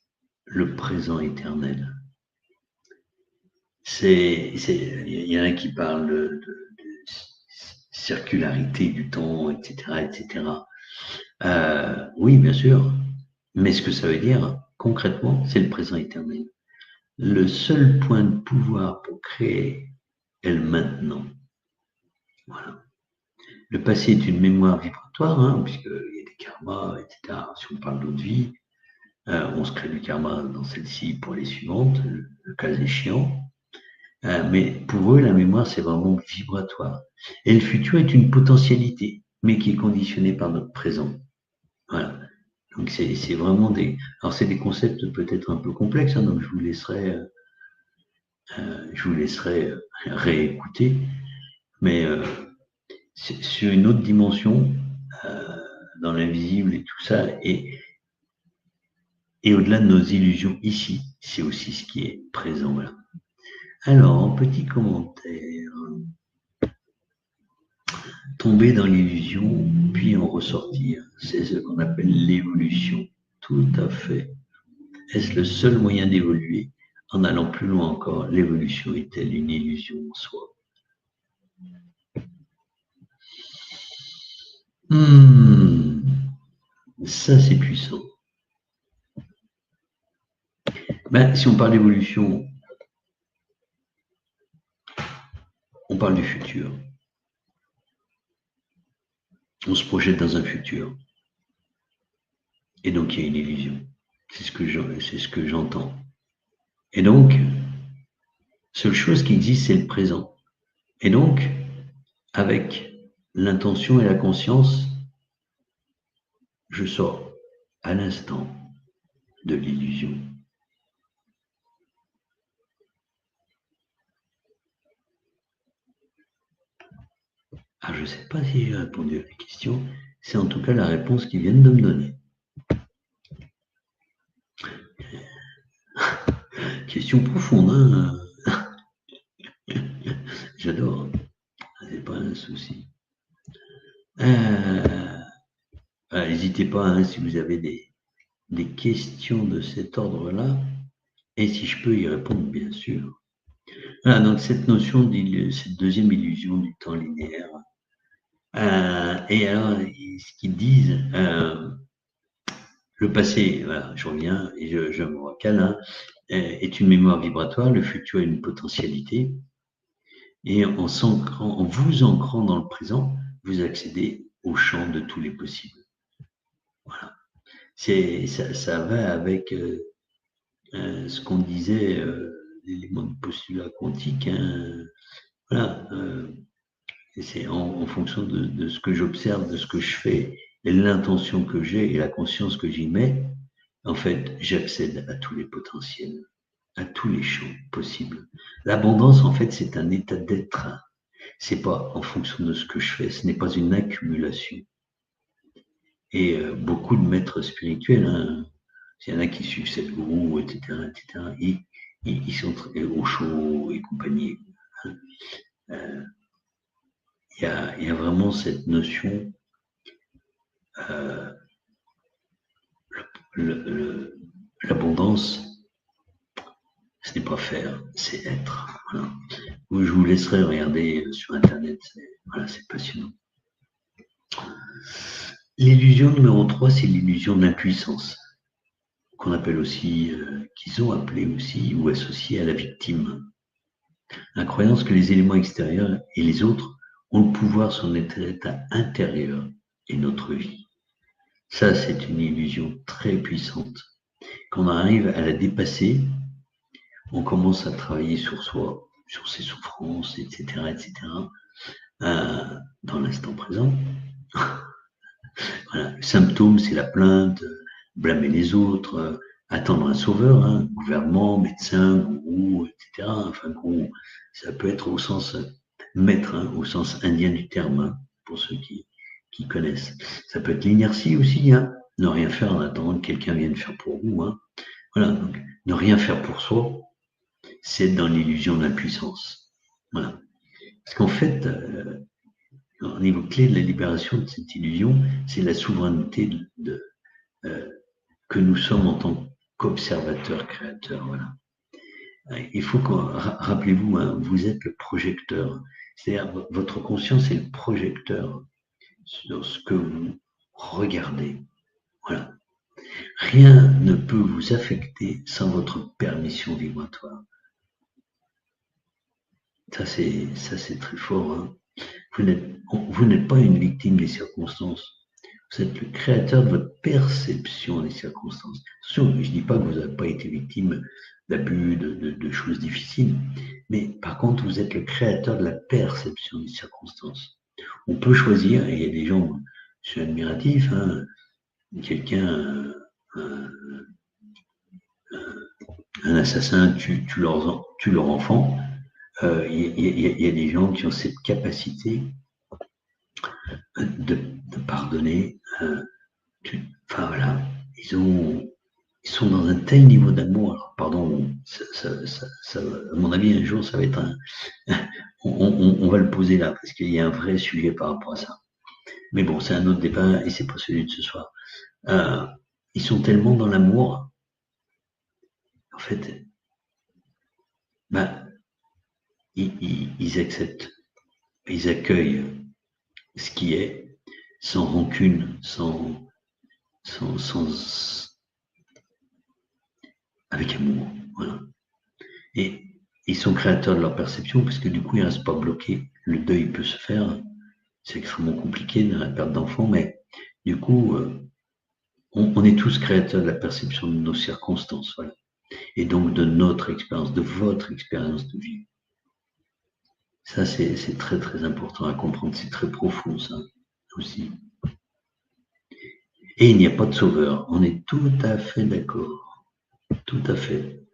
le présent éternel. Il y en a qui parlent de circularité du temps, etc., etc. Oui, bien sûr. Mais ce que ça veut dire, concrètement, c'est le présent éternel. Le seul point de pouvoir pour créer est le maintenant. Voilà. Le passé est une mémoire vibratoire, hein, puisqu'il y a des karmas, etc. Si on parle d'autres vies, on se crée du karma dans celle-ci pour les suivantes, le cas échéant. Mais pour eux, la mémoire, c'est vraiment vibratoire. Et le futur est une potentialité, mais qui est conditionnée par notre présent. Voilà. Donc c'est vraiment alors c'est des concepts peut-être un peu complexes, hein, donc je vous laisserai réécouter, mais c'est sur une autre dimension, dans l'invisible et tout ça, et au-delà de nos illusions ici, c'est aussi ce qui est présent là. Alors, en petit commentaire, tomber dans l'illusion, puis en ressortir, c'est ce qu'on appelle l'évolution. Tout à fait. Est-ce le seul moyen d'évoluer? En allant plus loin encore, l'évolution est-elle une illusion en soi? Ça, c'est puissant. Ben, si on parle d'évolution, on parle du futur. On se projette dans un futur. Et donc, il y a une illusion. C'est ce que j'entends. Et donc, Seule chose qui existe, c'est le présent. Et donc, avec l'intention et la conscience, je sors à l'instant de l'illusion. Ah, je ne sais pas si j'ai répondu à la question, c'est en tout cas la réponse qu'ils viennent de me donner. Question profonde, hein. J'adore, c'est pas un souci. N'hésitez pas, hein, si vous avez des questions de cet ordre-là, et si je peux y répondre, bien sûr. Voilà, donc cette notion, cette deuxième illusion du temps linéaire. Et alors, ce qu'ils disent, le passé, voilà, je reviens et je me recale, hein, est une mémoire vibratoire, le futur est une potentialité, et en vous ancrant dans le présent, vous accédez au champ de tous les possibles. Voilà. Ça va avec ce qu'on disait, l'élément de postulat quantique, hein, voilà, c'est en fonction de ce que j'observe, de ce que je fais, et l'intention que j'ai et la conscience que j'y mets, en fait, j'accède à tous les potentiels, à tous les champs possibles. L'abondance, en fait, c'est un état d'être. C'est pas en fonction de ce que je fais, ce n'est pas une accumulation. Et beaucoup de maîtres spirituels, hein, il y en a qui suivent cette gourou, etc., ils sont au chaud et compagnie. Hein. Il y a vraiment cette notion, l'abondance, ce n'est pas faire, c'est être. Voilà. Je vous laisserai regarder sur Internet, voilà, c'est passionnant. L'illusion numéro 3, c'est l'illusion d'impuissance, qu'on appelle aussi, qu'ils ont appelé aussi ou associé à la victime. La croyance que les éléments extérieurs et les autres ont le pouvoir sur notre état intérieur et notre vie. Ça, c'est une illusion très puissante. Quand on arrive à la dépasser, on commence à travailler sur soi, sur ses souffrances, etc., dans l'instant présent. Voilà. Le symptôme, c'est la plainte, blâmer les autres, attendre un sauveur, hein, gouvernement, médecin, gourou, etc. Enfin, gourou, ça peut être au sens maître, hein, au sens indien du terme, hein, pour ceux qui connaissent. Ça peut être l'inertie aussi, hein, ne rien faire en attendant que quelqu'un vienne faire pour vous. Hein. Voilà, donc ne rien faire pour soi, c'est dans l'illusion de l'impuissance. Voilà. Parce qu'en fait, au niveau clé de la libération de cette illusion, c'est la souveraineté que nous sommes en tant qu'observateurs créateurs. Voilà. Il faut que, rappelez-vous, hein, vous êtes le projecteur. C'est-à-dire, votre conscience est le projecteur sur ce que vous regardez. Voilà. Rien ne peut vous affecter sans votre permission vibratoire. Ça, c'est très fort. Hein. Vous n'êtes pas une victime des circonstances. Vous êtes le créateur de votre perception des circonstances. Attention, je ne dis pas que vous n'avez pas été victime d'abus, de choses difficiles, mais par contre, vous êtes le créateur de la perception des circonstances. On peut choisir, et il y a des gens, je suis admiratif, hein, quelqu'un, un assassin tue leur enfant, il y a des gens qui ont cette capacité de pardonner. Enfin voilà, ils sont dans un tel niveau d'amour. Alors, pardon, à mon avis, un jour, ça va être on va le poser là, parce qu'il y a un vrai sujet par rapport à ça. Mais bon, c'est un autre débat et c'est pas celui de ce soir. Ils sont tellement dans l'amour, en fait, bah, ils acceptent, ils accueillent ce qui est, sans rancune, avec amour. Voilà. Et ils sont créateurs de leur perception parce que du coup, ils ne restent pas bloqués. Le deuil peut se faire. C'est extrêmement compliqué dans la perte d'enfant, mais du coup, on est tous créateurs de la perception de nos circonstances. Voilà. Et donc de notre expérience, de votre expérience de vie. Ça, c'est très, très important à comprendre. C'est très profond, ça, aussi. Et il n'y a pas de sauveur. On est tout à fait d'accord. Tout à fait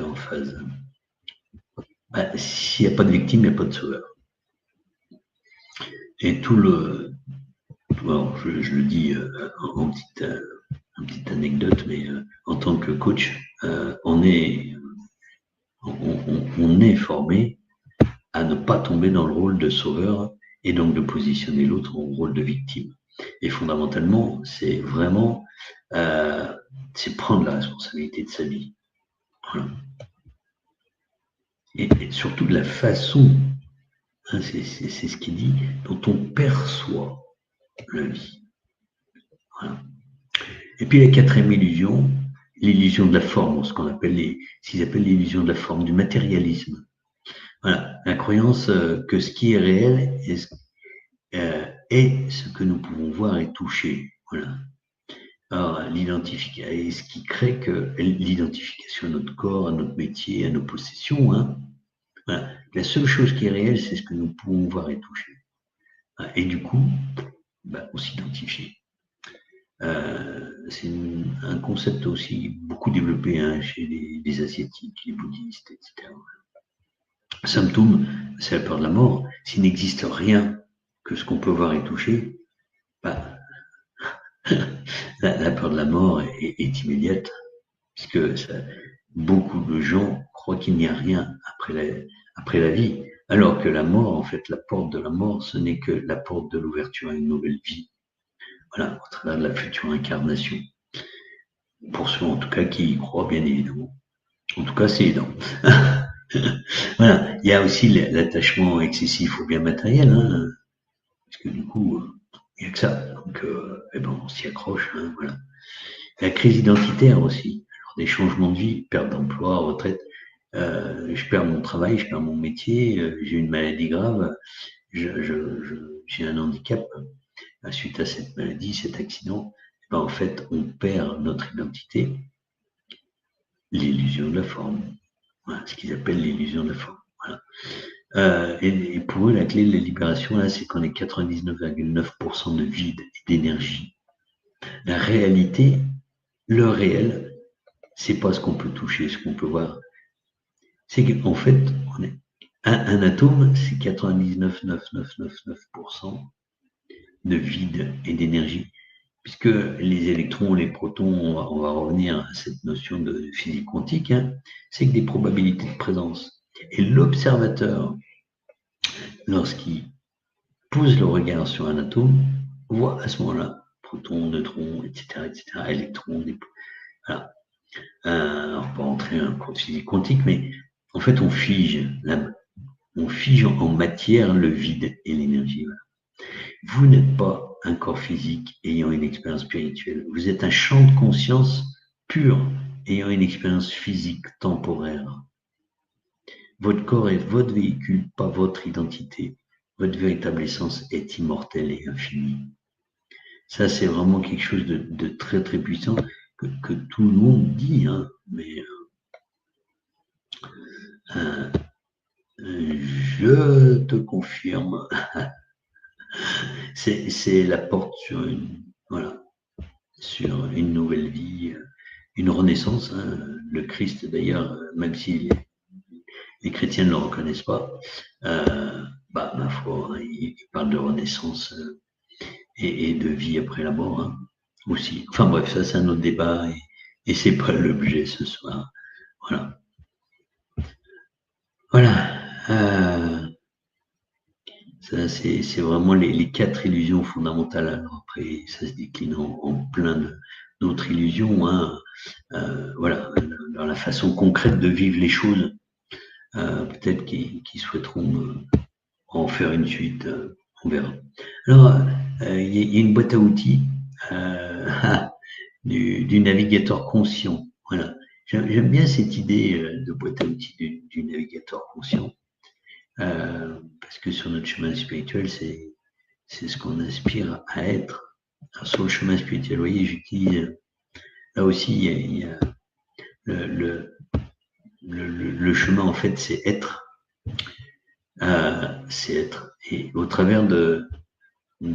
en phase. Bah, s'il n'y a pas de victime, il n'y a pas de sauveur. Et tout le. Alors, je le dis en petite anecdote, mais en tant que coach, on est formé à ne pas tomber dans le rôle de sauveur et donc de positionner l'autre en rôle de victime. Et fondamentalement, c'est vraiment c'est prendre la responsabilité de sa vie. Voilà. Et surtout de la façon, hein, c'est ce qu'il dit, dont on perçoit la vie. Voilà. Et puis la quatrième illusion, l'illusion de la forme, ce qu'ils appellent l'illusion de la forme, du matérialisme. Voilà, la croyance que ce qui est réel est ce que nous pouvons voir et toucher. Voilà. Alors, et ce qui crée que l'identification à notre corps, à notre métier, à nos possessions, hein, voilà. La seule chose qui est réelle, c'est ce que nous pouvons voir et toucher. Et du coup, on s'identifie. C'est un concept aussi beaucoup développé hein, chez les Asiatiques, les bouddhistes, etc. Symptôme, c'est la peur de la mort. S'il n'existe rien que ce qu'on peut voir et toucher, bah, la peur de la mort est immédiate, puisque beaucoup de gens croient qu'il n'y a rien après la vie, alors que la mort, en fait, la porte de la mort, ce n'est que la porte de l'ouverture à une nouvelle vie, voilà, au travers de la future incarnation. Pour ceux, en tout cas, qui y croient, bien évidemment. En tout cas, c'est évident. Voilà. Il y a aussi l'attachement excessif au bien matériel, hein, parce que du coup, il n'y a que ça. Donc, on s'y accroche. Hein, voilà. La crise identitaire aussi. Alors, des changements de vie, perte d'emploi, retraite. Je perds mon travail, je perds mon métier, j'ai une maladie grave, j'ai un handicap. Suite à cette maladie, cet accident, en fait, on perd notre identité, l'illusion de la forme. Voilà, ce qu'ils appellent l'illusion de la forme. Voilà. Et pour eux, la clé de la libération, là, c'est qu'on est 99,9% de vide et d'énergie. La réalité, le réel, c'est pas ce qu'on peut toucher, ce qu'on peut voir. C'est qu'en fait, on est un atome, c'est 99,9999% de vide et d'énergie. Puisque les électrons, les protons, on va revenir à cette notion de physique quantique, hein, c'est que des probabilités de présence. Et l'observateur, lorsqu'il pose le regard sur un atome, voit à ce moment-là protons, neutrons, etc., électrons, voilà. On va pas entrer en cours de physique quantique, mais en fait, on fige en matière le vide et l'énergie. Voilà. Vous n'êtes pas un corps physique ayant une expérience spirituelle. Vous êtes un champ de conscience pur ayant une expérience physique temporaire. Votre corps est votre véhicule, pas votre identité. Votre véritable essence est immortelle et infinie. Ça, c'est vraiment quelque chose de très, très puissant que tout le monde dit, hein, mais je te confirme, c'est la porte sur sur une nouvelle vie, une renaissance. Hein. Le Christ, d'ailleurs, même si les chrétiens ne le reconnaissent pas, ma foi, hein, il parle de renaissance et de vie après la mort hein, aussi. Enfin bref, ça c'est un autre débat et c'est pas l'objet ce soir. Voilà. Voilà. Ça, c'est vraiment les quatre illusions fondamentales. Alors après, ça se décline en plein d'autres illusions. Hein. Voilà, dans la façon concrète de vivre les choses. Peut-être qu'ils souhaiteront en faire une suite. On verra. Alors, il y a une boîte à outils du navigateur conscient. Voilà. J'aime bien cette idée de boîte à outils du navigateur conscient. Parce que sur notre chemin spirituel, c'est ce qu'on aspire à être. Alors, sur le chemin spirituel, vous voyez, j'utilise là aussi, il y a le chemin, en fait, c'est être. c'est être. Et au travers de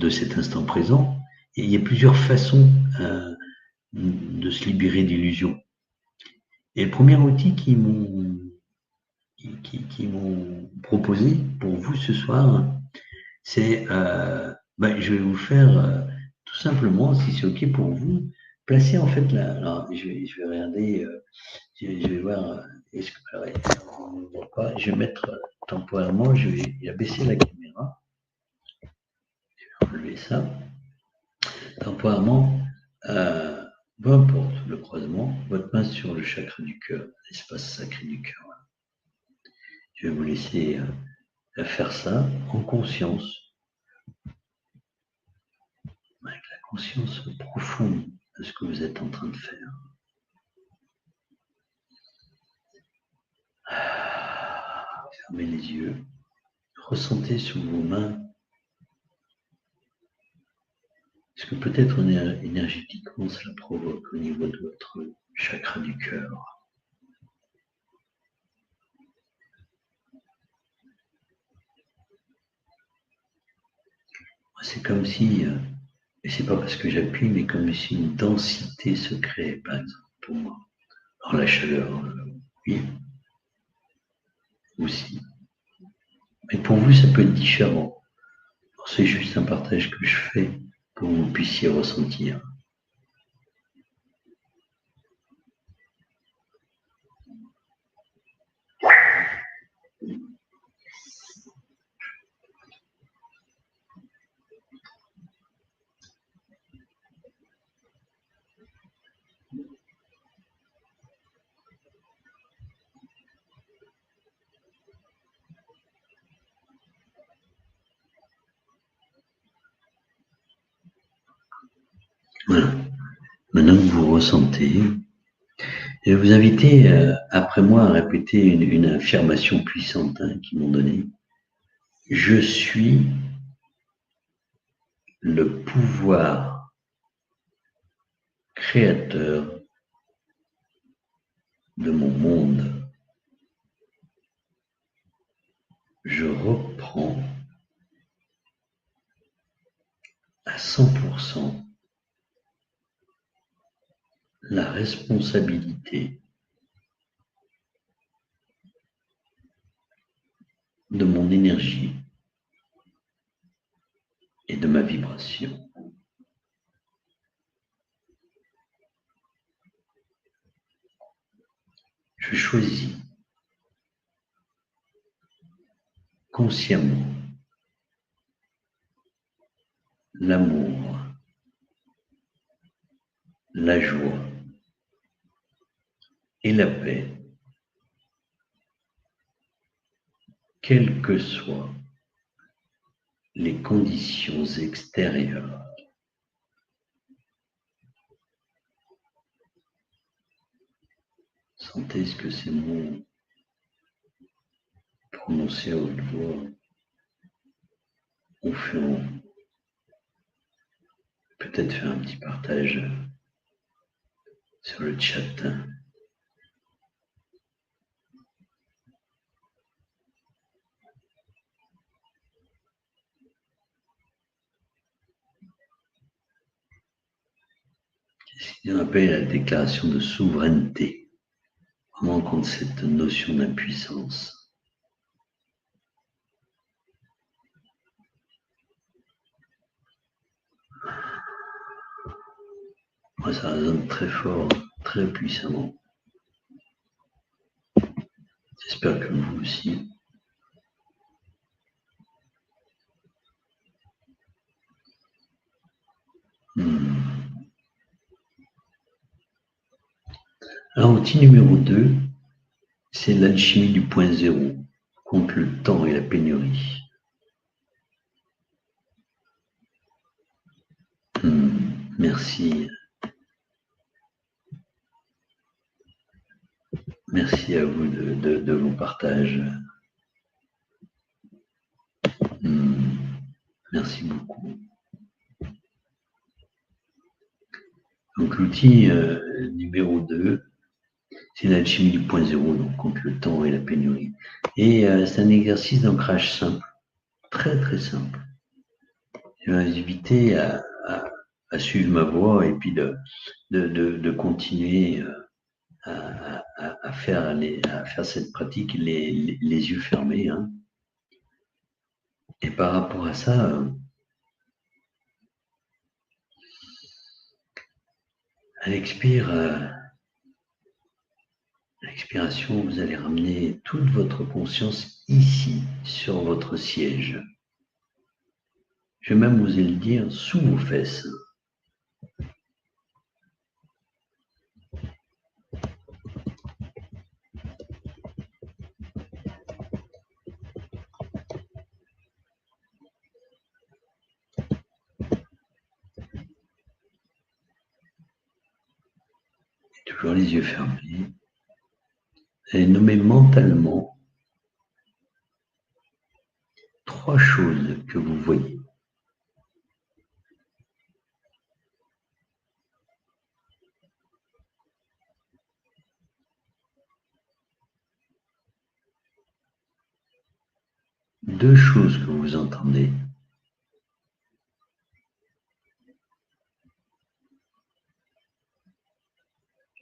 cet instant présent, il y a plusieurs façons de se libérer d'illusions. Et le premier outil qu'ils m'ont proposé pour vous ce soir, c'est, je vais vous faire tout simplement, si c'est OK pour vous, placer en fait là. Alors, je vais regarder, je vais voir, est-ce que, alors, on ne voit pas, je vais mettre temporairement, je vais abaisser la caméra, je vais enlever ça. Temporairement, euh, peu importe le croisement, votre main sur le chakra du cœur, l'espace sacré du cœur. Je vais vous laisser faire ça en conscience, avec la conscience profonde de ce que vous êtes en train de faire. Fermez les yeux, ressentez sous vos mains ce que peut-être énergétiquement cela provoque au niveau de votre chakra du cœur. C'est comme si, et c'est pas parce que j'appuie, mais comme si une densité se créait, par exemple, pour moi. Alors la chaleur, oui, aussi. Mais pour vous, ça peut être différent. C'est juste un partage que je fais pour que vous puissiez ressentir. Voilà. Maintenant que vous ressentez, je vais vous inviter, après moi, à répéter une affirmation puissante qu'ils m'ont donnée. Je suis le pouvoir créateur de mon monde. Je reprends à 100% la responsabilité de mon énergie et de ma vibration. Je choisis consciemment l'amour, la joie et la paix, quelles que soient les conditions extérieures. Sentez ce que ces mots prononcés à haute voix ont fait en vous. Peut-être faire un petit partage sur le chat. C'est ce qu'on appelle la déclaration de souveraineté. Vraiment contre cette notion d'impuissance. Moi, ça résonne très fort, très puissamment. J'espère que vous aussi. Alors, outil numéro 2, c'est l'alchimie du point zéro contre le temps et la pénurie. Merci. Merci à vous de vos partages. Merci beaucoup. Donc l'outil numéro 2, C'est l'alchimie du point zéro, donc contre le temps et la pénurie. Et c'est un exercice d'ancrage simple, très très simple. Je vais vous inviter à suivre ma voie et puis de continuer à faire cette pratique les yeux fermés. Hein. Et par rapport à ça, à l'expiration, vous allez ramener toute votre conscience ici, sur votre siège. Je vais même oser le dire, sous vos fesses. Toujours les yeux fermés. Et nommez mentalement 3 choses que vous voyez. Deux choses que vous entendez.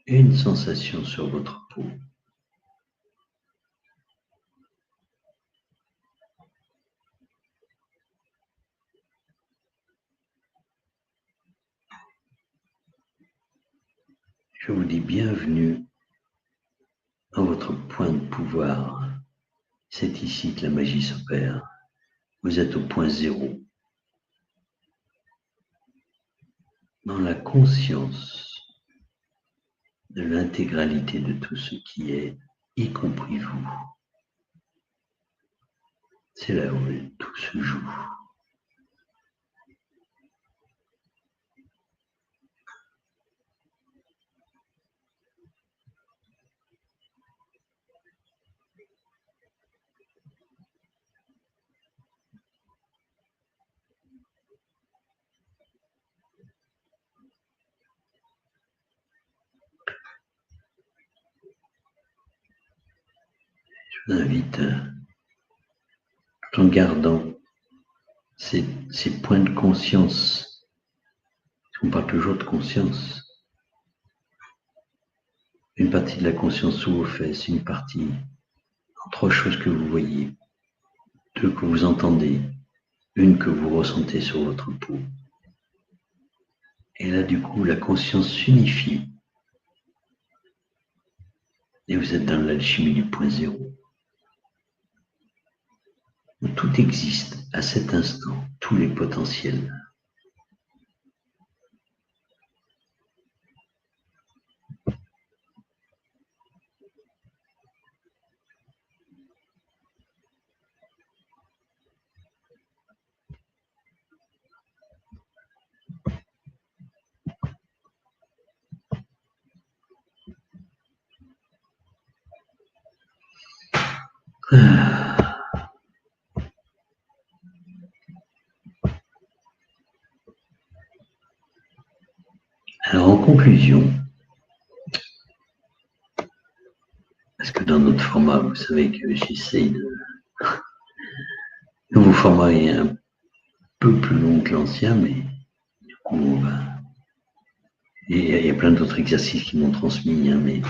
Et une sensation sur votre peau. Je vous dis bienvenue dans votre point de pouvoir. C'est ici que la magie s'opère. Vous êtes au point zéro. Dans la conscience de l'intégralité de tout ce qui est, y compris vous. C'est là où tout se joue. Je vous invite, tout en gardant ces points de conscience, on parle toujours de conscience, une partie de la conscience sous vos fesses, une partie en 3 choses que vous voyez, 2 que vous entendez, une que vous ressentez sur votre peau. Et là, du coup, la conscience s'unifie. Et vous êtes dans l'alchimie du point zéro. Où tout existe à cet instant, tous les potentiels. Alors, en conclusion, parce que dans notre format, vous savez que j'essaye de nouveau format est un peu plus long que l'ancien, mais du coup, il y a plein d'autres exercices qui m'ont transmis, hein, mais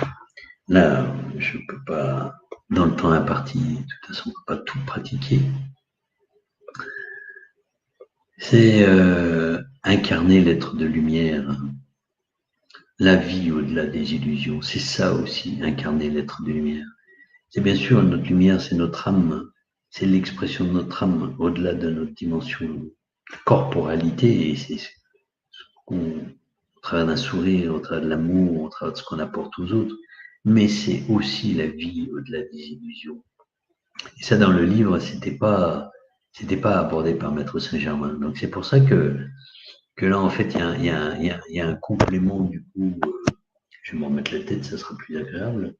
là, je ne peux pas, dans le temps imparti, de toute façon, on ne peut pas tout pratiquer. C'est incarner l'être de lumière, la vie au-delà des illusions. C'est ça aussi, incarner l'être de lumière. C'est bien sûr notre lumière, c'est notre âme, c'est l'expression de notre âme au-delà de notre dimension de corporalité, et c'est ce qu'on, au travers d'un sourire, au travers de l'amour, au travers de ce qu'on apporte aux autres, mais c'est aussi la vie au-delà des illusions. Et ça, dans le livre, c'était pas abordé par Maître Saint-Germain. Donc c'est pour ça que là, en fait, il y a un complément, du coup, je vais m'en remettre la tête, ça sera plus agréable,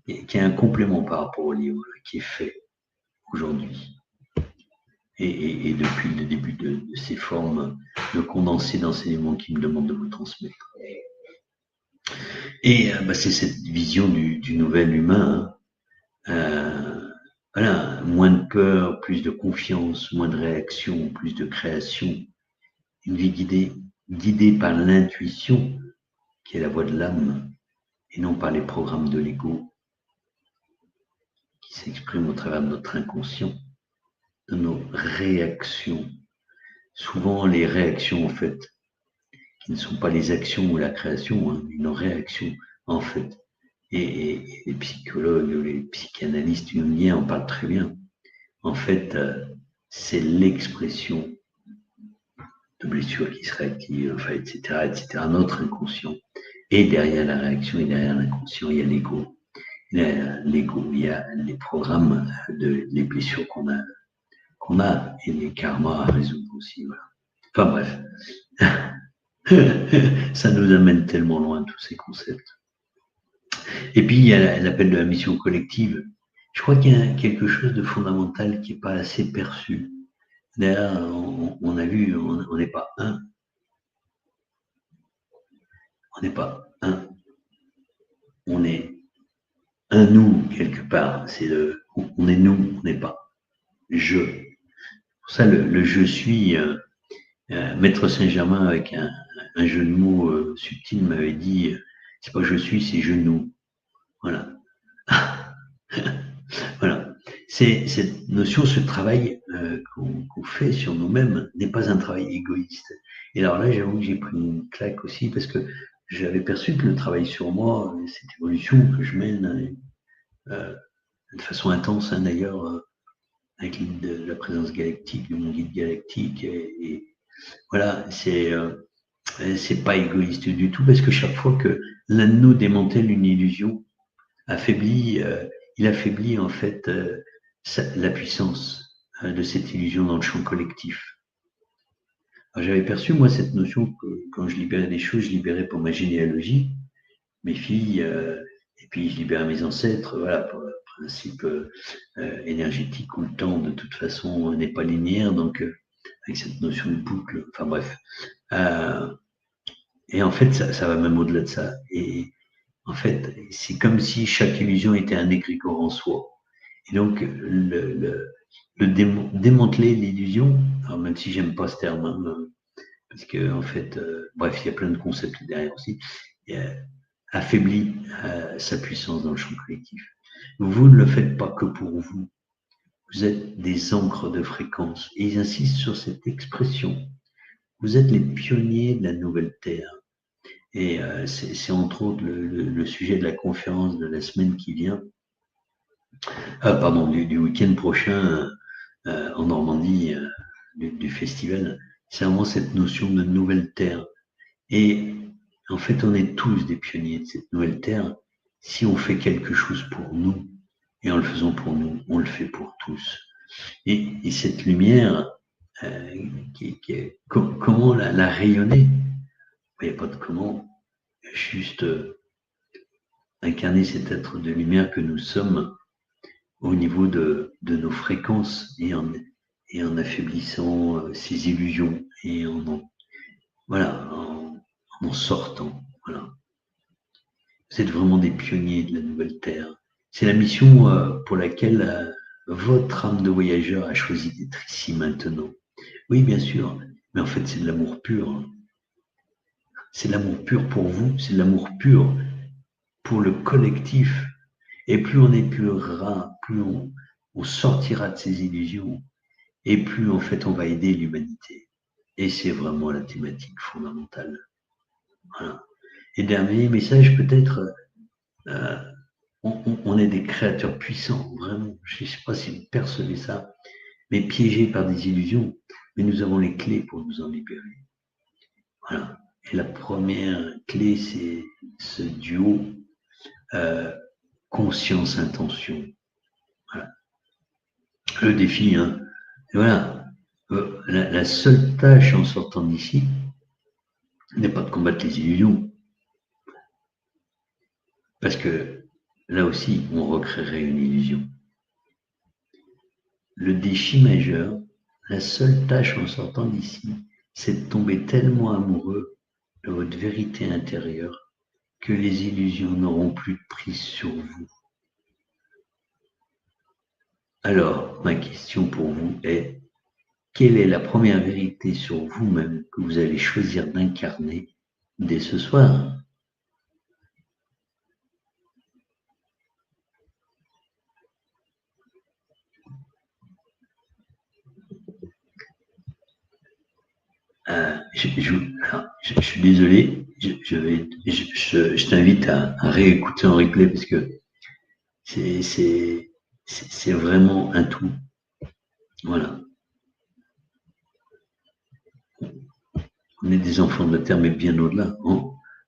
et qui est un complément par rapport au livre, qui est fait aujourd'hui. Et depuis le début de ces formes de condensés d'enseignement qui me demandent de vous transmettre. Et c'est cette vision du nouvel humain, hein. Voilà, moins de peur, plus de confiance, moins de réaction, plus de création. Une vie guidée par l'intuition, qui est la voix de l'âme, et non par les programmes de l'ego, qui s'expriment au travers de notre inconscient, de nos réactions. Souvent, les réactions, en fait, qui ne sont pas les actions ou la création, hein, mais nos réactions, en fait. Et les psychologues, les psychanalystes jungiens en parlent très bien. En fait, c'est l'expression de blessures qui se réactivent, enfin, etc., etc., notre inconscient. Et derrière la réaction et derrière l'inconscient, il y a l'ego. L'ego, il y a les programmes les blessures qu'on a et les karmas à résoudre aussi. Voilà. Enfin bref, ça nous amène tellement loin tous ces concepts. Et puis il y a l'appel de la mission collective. Je crois qu'il y a quelque chose de fondamental qui n'est pas assez perçu. D'ailleurs, on a vu, on n'est pas un, on n'est pas un, on est un nous quelque part. On est nous, on n'est pas je. Pour ça, le je suis, Maître Saint-Germain, avec un jeu de mots subtil, m'avait dit c'est pas je suis, c'est je nous. Voilà. Voilà. Cette notion, ce travail qu'on fait sur nous-mêmes n'est pas un travail égoïste. Et alors là, j'avoue que j'ai pris une claque aussi parce que j'avais perçu que le travail sur moi, cette évolution que je mène de façon intense, hein, d'ailleurs, avec la présence galactique, de mon guide galactique, et voilà, c'est pas égoïste du tout parce que chaque fois que l'un de nous démantèle une illusion, affaiblit, il affaiblit en fait la puissance de cette illusion dans le champ collectif. J'avais perçu moi cette notion que quand je libérais des choses, je libérais pour ma généalogie, mes filles, et puis je libérais mes ancêtres, voilà, pour le principe énergétique où le temps de toute façon n'est pas linéaire, donc avec cette notion de boucle, enfin bref. Et en fait, ça va même au-delà de ça. Et en fait, c'est comme si chaque illusion était un égrégore en soi. Et donc, démanteler l'illusion, alors même si j'aime pas ce terme, hein, parce que en fait, bref, il y a plein de concepts derrière aussi, affaiblit sa puissance dans le champ collectif. Vous ne le faites pas que pour vous. Vous êtes des encres de fréquence. Et ils insistent sur cette expression. Vous êtes les pionniers de la nouvelle Terre. Et c'est entre autres le sujet de la conférence de la semaine qui vient, pardon, du week-end prochain en Normandie, du festival. C'est vraiment cette notion de nouvelle terre. Et en fait, on est tous des pionniers de cette nouvelle terre si on fait quelque chose pour nous. Et en le faisant pour nous, on le fait pour tous. Et cette lumière, comment la rayonner? Il n'y a pas de comment. Juste incarner cet être de lumière que nous sommes au niveau de nos fréquences et en affaiblissant ces illusions et voilà, en sortant. Voilà. Vous êtes vraiment des pionniers de la nouvelle Terre. C'est la mission pour laquelle votre âme de voyageur a choisi d'être ici maintenant. Oui, bien sûr, mais en fait, c'est de l'amour pur. C'est de l'amour pur pour vous, c'est de l'amour pur pour le collectif. Et plus on épurera, plus on sortira de ces illusions, et plus en fait on va aider l'humanité. Et c'est vraiment la thématique fondamentale. Voilà. Et dernier message, peut-être, euh, on est des créateurs puissants, vraiment. Je ne sais pas si vous percevez ça, mais piégés par des illusions, mais nous avons les clés pour nous en libérer. Voilà. Et la première clé, c'est ce duo conscience-intention. Voilà. Le défi, hein. Et voilà. La seule tâche en sortant d'ici n'est pas de combattre les illusions. Parce que là aussi, on recréerait une illusion. Le défi majeur, la seule tâche en sortant d'ici, c'est de tomber tellement amoureux de votre vérité intérieure que les illusions n'auront plus de prise sur vous. Alors, ma question pour vous est, quelle est la première vérité sur vous-même que vous allez choisir d'incarner dès ce soir? Je suis désolé, je t'invite à réécouter en replay parce que c'est vraiment un tout. Voilà. On est des enfants de la Terre, mais bien au-delà.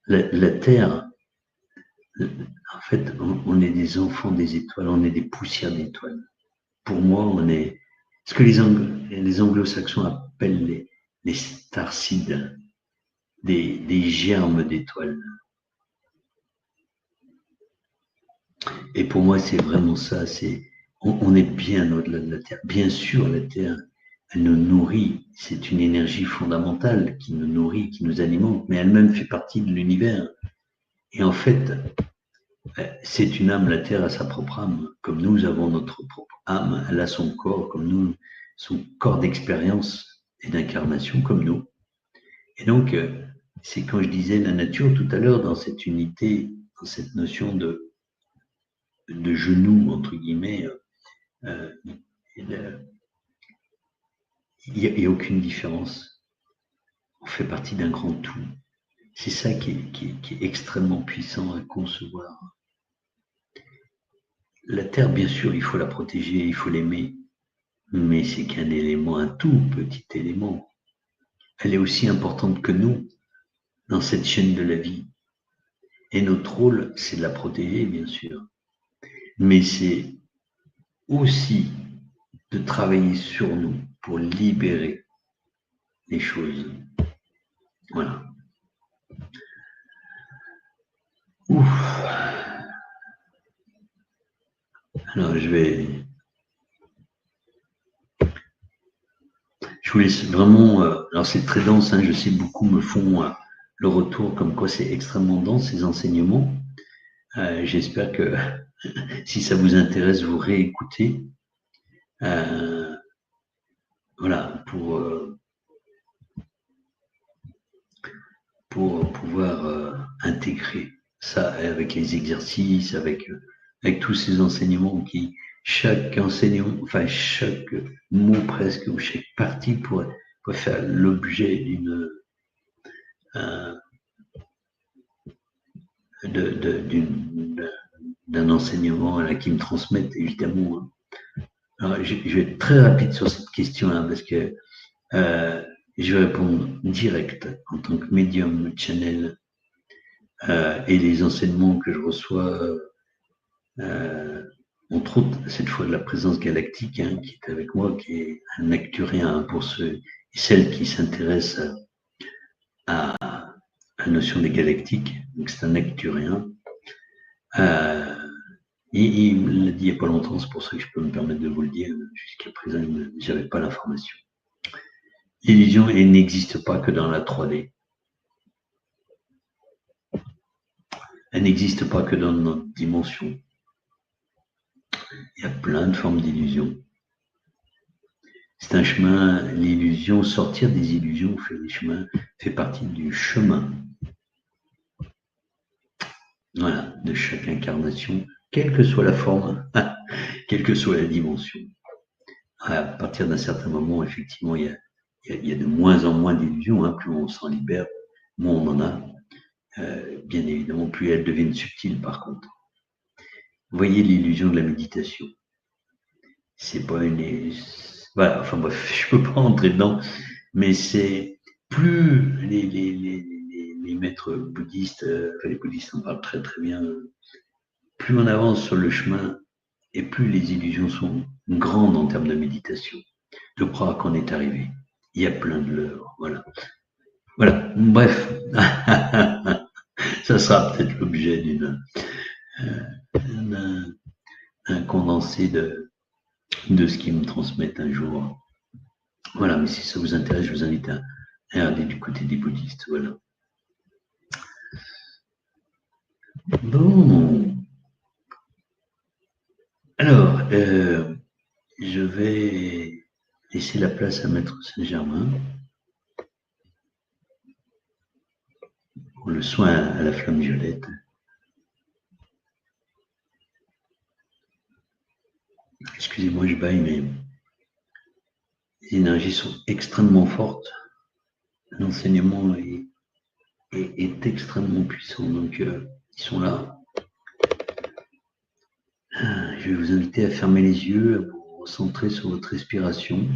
La Terre, en fait, on est des enfants des étoiles, on est des poussières d'étoiles. Pour moi, on est ce que les anglo-saxons appellent les starseeds, des germes d'étoiles. Et pour moi, c'est vraiment ça. On est bien au-delà de la Terre. Bien sûr, la Terre, elle nous nourrit. C'est une énergie fondamentale qui nous nourrit, qui nous alimente, mais elle-même fait partie de l'univers. Et en fait, c'est une âme, la Terre a sa propre âme. Comme nous avons notre propre âme, elle a son corps, comme nous, son corps d'expérience et d'incarnation, comme nous. Et donc, c'est quand je disais la nature tout à l'heure, dans cette unité, dans cette notion de genou, entre guillemets, il n'y a aucune différence. On fait partie d'un grand tout. C'est ça qui est extrêmement puissant à concevoir. La Terre, bien sûr, il faut la protéger, il faut l'aimer, mais c'est qu'un élément, un tout petit élément. Elle est aussi importante que nous dans cette chaîne de la vie. Et notre rôle, c'est de la protéger, bien sûr. Mais c'est aussi de travailler sur nous pour libérer les choses. Voilà. Ouf. Alors, je vous laisse vraiment. Alors, c'est très dense, hein, je sais, beaucoup me font le retour comme quoi c'est extrêmement dense, ces enseignements. J'espère que si ça vous intéresse, vous réécoutez. Voilà, pour pouvoir intégrer ça avec les exercices, avec tous ces enseignements qui, chaque enseignement, enfin chaque mot presque, ou chaque partie pourrait faire l'objet d'un enseignement qui me transmettent évidemment. Alors, je vais être très rapide sur cette question-là parce que je vais répondre direct en tant que médium channel et les enseignements que je reçois, entre autres, cette fois de la présence galactique, hein, qui est avec moi, qui est un acturien pour ceux et celles qui s'intéressent à la notion des galactiques. Donc, c'est un acturien. Il me l'a dit il n'y a pas longtemps, c'est pour ça que je peux me permettre de vous le dire. Jusqu'à présent, je n'avais pas l'information. L'illusion, elle n'existe pas que dans la 3D. Elle n'existe pas que dans notre dimension. Il y a plein de formes d'illusions. C'est un chemin, l'illusion, sortir des illusions, faire des chemins, fait partie du chemin. Voilà, de chaque incarnation, quelle que soit la forme, quelle que soit la dimension. À partir d'un certain moment, effectivement, il y a de moins en moins d'illusions, hein, plus on s'en libère, moins on en a. Bien évidemment, plus elles deviennent subtiles par contre. Voyez l'illusion de la méditation. C'est pas une. Voilà, enfin bref, je peux pas rentrer dedans, mais c'est plus les maîtres bouddhistes, les bouddhistes en parlent très très bien, plus on avance sur le chemin et plus les illusions sont grandes en termes de méditation, de croire qu'on est arrivé. Il y a plein de leurres, voilà. Voilà, bref, ça sera peut-être l'objet d'un condensé de ce qu'ils me transmettent un jour. Voilà, mais si ça vous intéresse, je vous invite à regarder du côté des bouddhistes. Voilà. Bon, alors, je vais laisser la place à Maître Saint-Germain pour le soin à la flamme violette. Excusez-moi, je baille, mais les énergies sont extrêmement fortes. L'enseignement est extrêmement puissant, donc ils sont là. Je vais vous inviter à fermer les yeux, à vous recentrer sur votre respiration.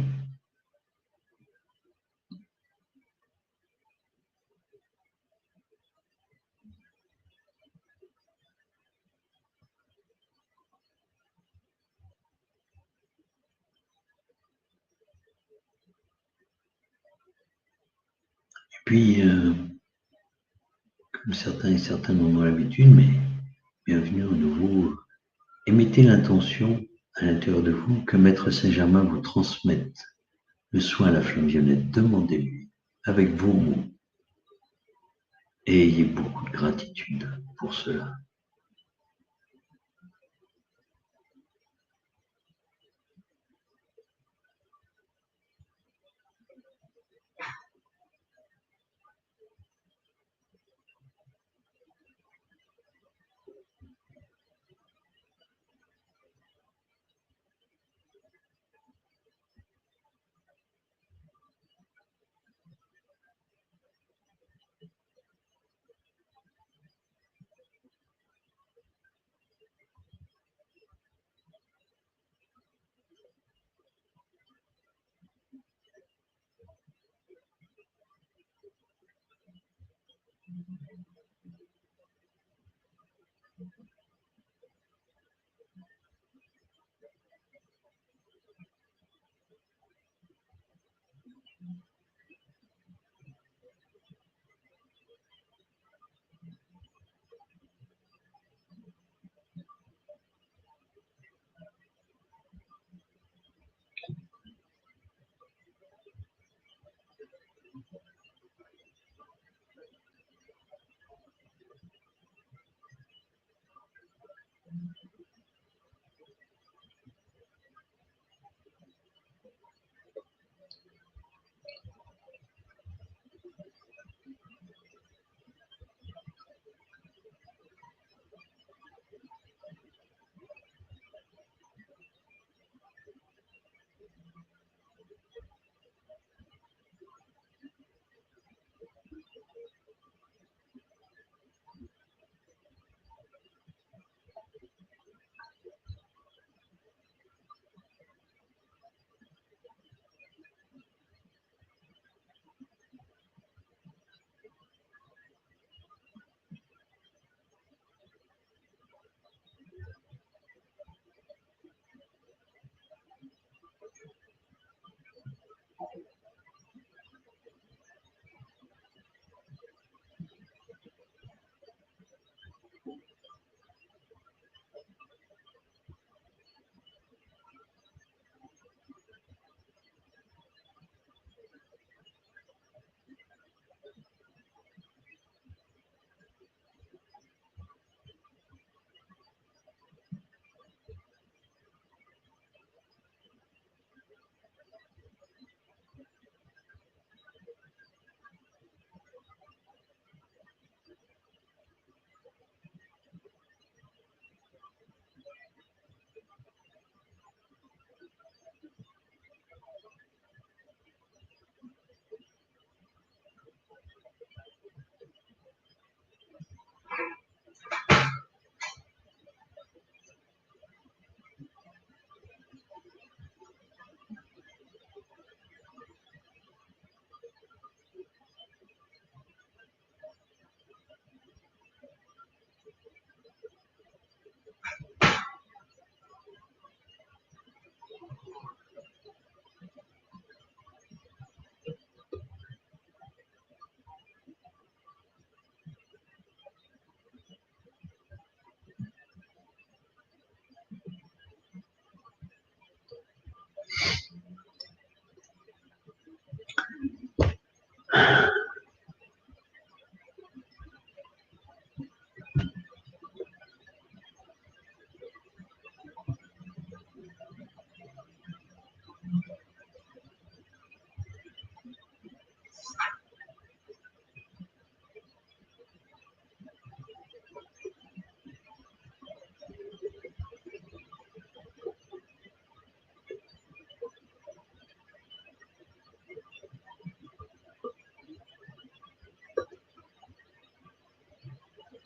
Puis, comme certains et certaines en ont l'habitude, mais bienvenue à nouveau, émettez l'intention à l'intérieur de vous que Maître Saint-Germain vous transmette le soin à la flamme violette. Demandez-lui avec vos mots et ayez beaucoup de gratitude pour cela.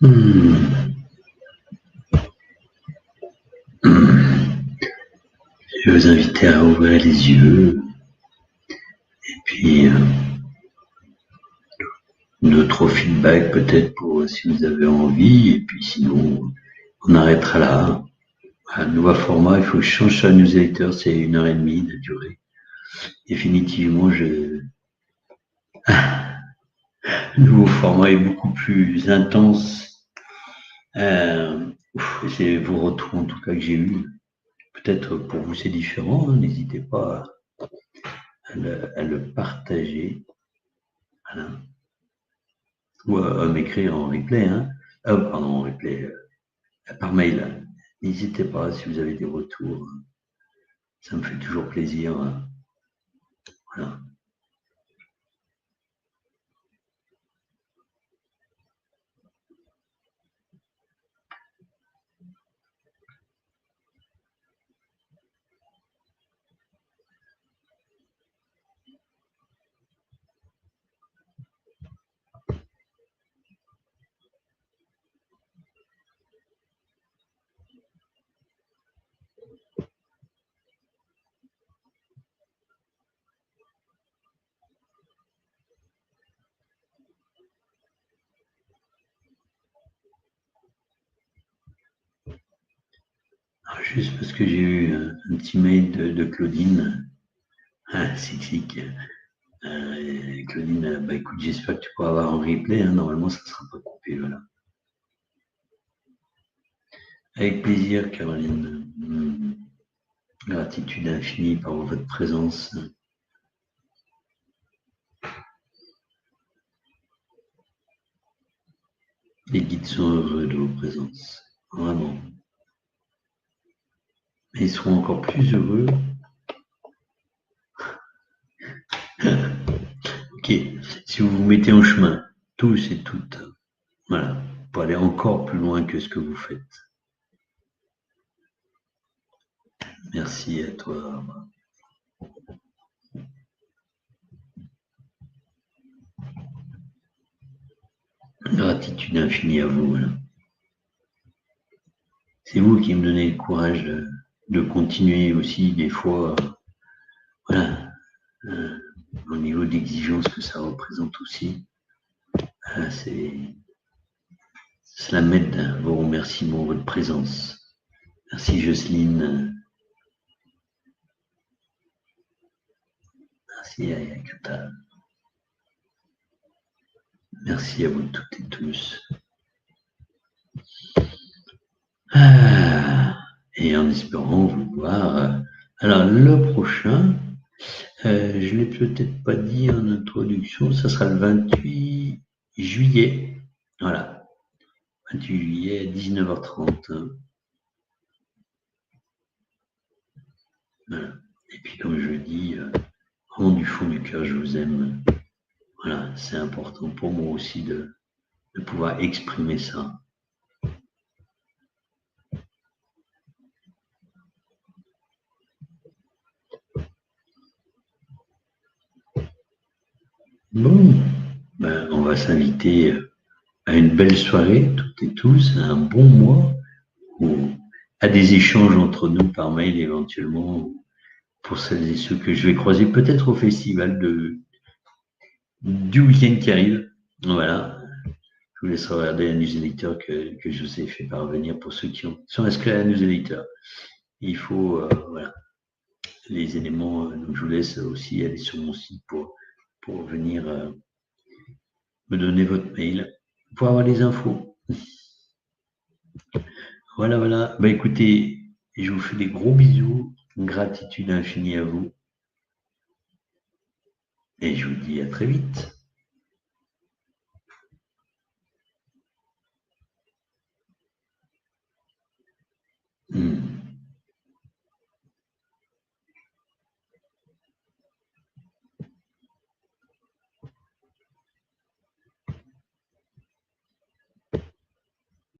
Hmm. Je vais vous inviter à ouvrir les yeux, et puis d'autres feedbacks peut-être pour si vous avez envie, et puis sinon on arrêtera là. Un nouveau format, il faut que je change sur la newsletter, c'est 1 heure et demie de durée. Définitivement, le nouveau format est beaucoup plus intense. C'est vos retours en tout cas que j'ai eu. Peut-être pour vous c'est différent, hein. N'hésitez pas à le partager. Voilà. Ou à m'écrire en replay, hein. Pardon, en replay, par mail. N'hésitez pas si vous avez des retours. Ça me fait toujours plaisir. Voilà. Alors, juste parce que j'ai eu un petit mail de Claudine. Ah, c'est Claudine, bah écoute, j'espère que tu pourras avoir un replay, hein. Normalement, ça ne sera pas coupé, voilà. Avec plaisir, Caroline. Gratitude infinie par votre présence. Les guides sont heureux de vos présences. Vraiment. Et ils seront encore plus heureux. Ok. Si vous vous mettez en chemin, tous et toutes, voilà, pour aller encore plus loin que ce que vous faites. Merci à toi. Gratitude infinie à vous. Voilà. C'est vous qui me donnez le courage de continuer aussi des fois. Voilà. Au niveau d'exigence que ça représente aussi. Voilà, cela m'aide, vos remerciements, votre présence. Merci Jocelyne. Merci Ayakata. Merci à vous toutes et tous. Et en espérant vous voir. Alors, le prochain, je ne l'ai peut-être pas dit en introduction, ça sera le 28 juillet. Voilà. 28 juillet à 19h30. Voilà. Et puis, comme je dis, vraiment du fond du cœur, je vous aime. Voilà, c'est important pour moi aussi de pouvoir exprimer ça. Bon, ben, on va s'inviter à une belle soirée, toutes et tous, à un bon mois, ou à des échanges entre nous par mail éventuellement, pour celles et ceux que je vais croiser peut-être au festival du week-end qui arrive. Voilà, je vous laisse regarder la newsletter que je vous ai fait parvenir pour ceux qui sont inscrits à la newsletter. Il faut, voilà, les éléments, donc je vous laisse aussi aller sur mon site pour venir me donner votre mail, pour avoir les infos. Voilà, voilà. Bah écoutez, je vous fais des gros bisous, gratitude infinie à vous, et je vous dis à très vite.